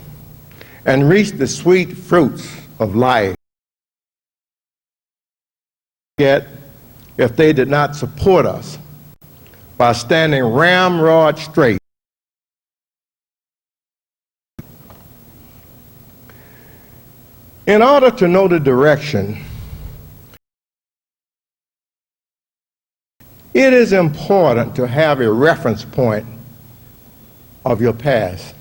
and reach the sweet fruits of life. Yet, if they did not support us by standing ramrod straight, in order to know the direction, it is important to have a reference point of your past.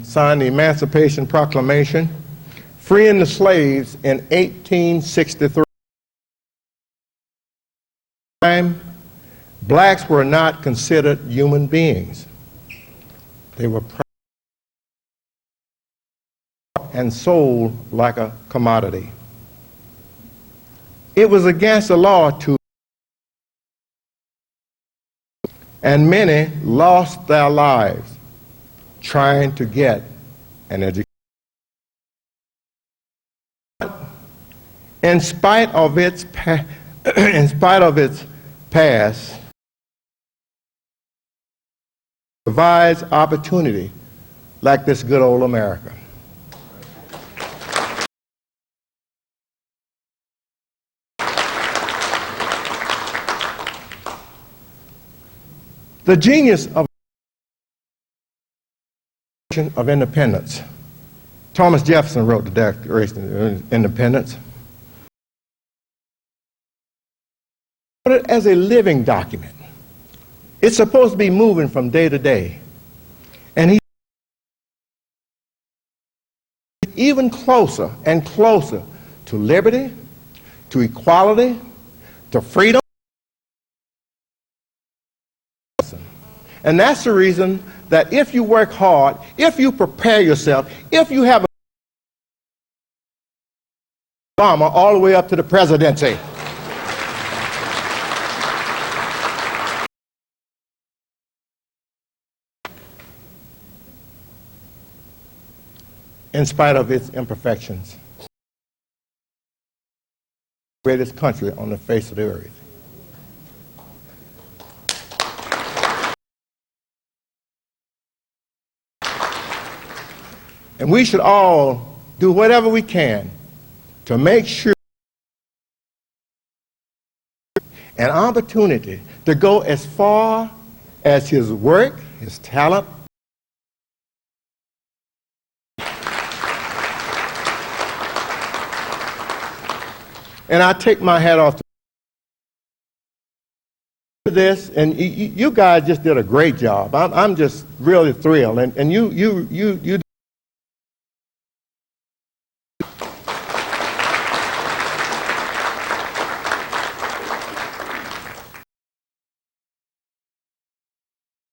Signed the Emancipation Proclamation, freeing the slaves in 1863. Blacks were not considered human beings. They were and sold like a commodity. It was against the law to, and many lost their lives trying to get an education. In spite of its past, provides opportunity like this good old America. The genius of Independence. Thomas Jefferson wrote the Declaration of Independence. Put it as a living document, It's supposed to be moving from day to day. And he's even closer and closer to liberty, to equality, to freedom. And that's the reason that if you work hard, if you prepare yourself, if you have Obama all the way up to the presidency. In spite of its imperfections, greatest country on the face of the earth. And we should all do whatever we can to make sure an opportunity to go as far as his work, his talent, and I take my hat off to this, and you guys just did a great job. I'm just really thrilled, and you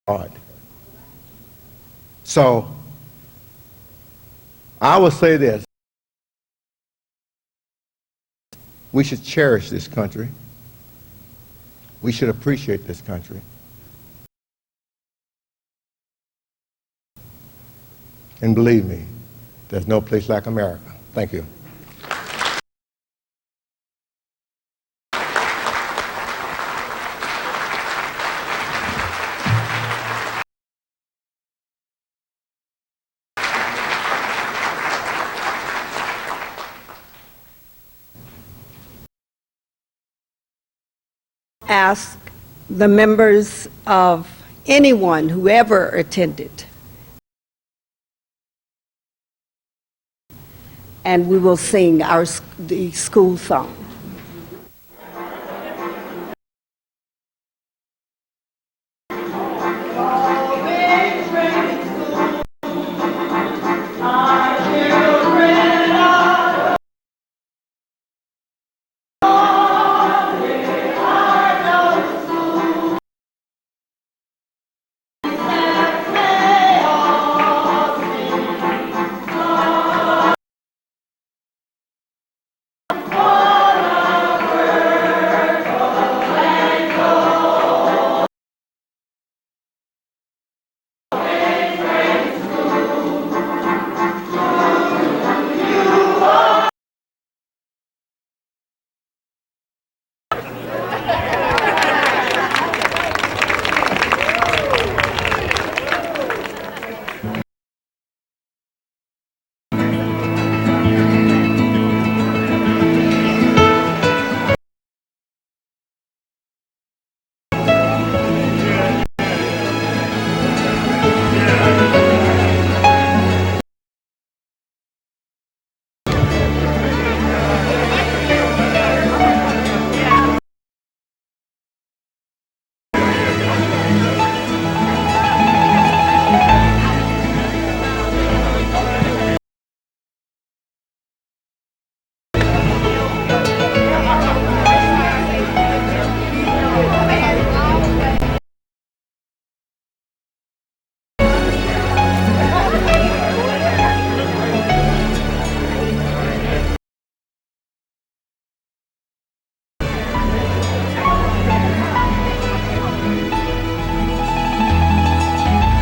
hard. So I will say this. We should cherish this country. We should appreciate this country. And believe me, there's no place like America. Thank you. Ask the members of anyone who ever attended, and we will sing the school song.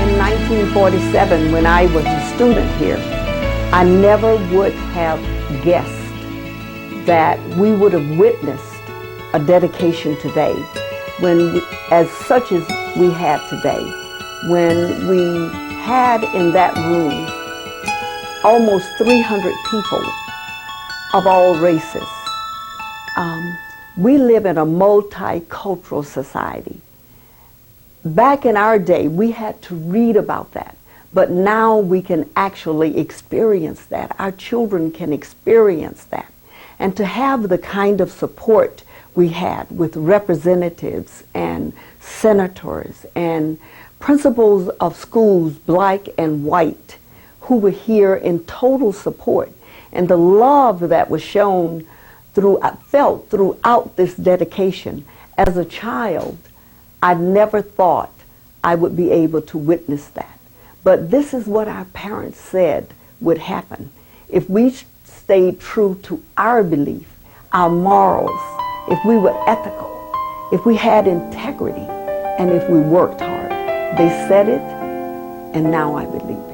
In 1947, when I was a student here, I never would have guessed that we would have witnessed a dedication today, as such as we had today, when we had in that room almost 300 people of all races. We live in a multicultural society. Back in our day, we had to read about that, but now we can actually experience that. Our children can experience that. And to have the kind of support we had with representatives and senators and principals of schools, black and white, who were here in total support. And the love that was shown felt throughout this dedication. As a child, I never thought I would be able to witness that. But this is what our parents said would happen. If we stayed true to our belief, our morals, if we were ethical, if we had integrity, and if we worked hard. They said it, and now I believe it.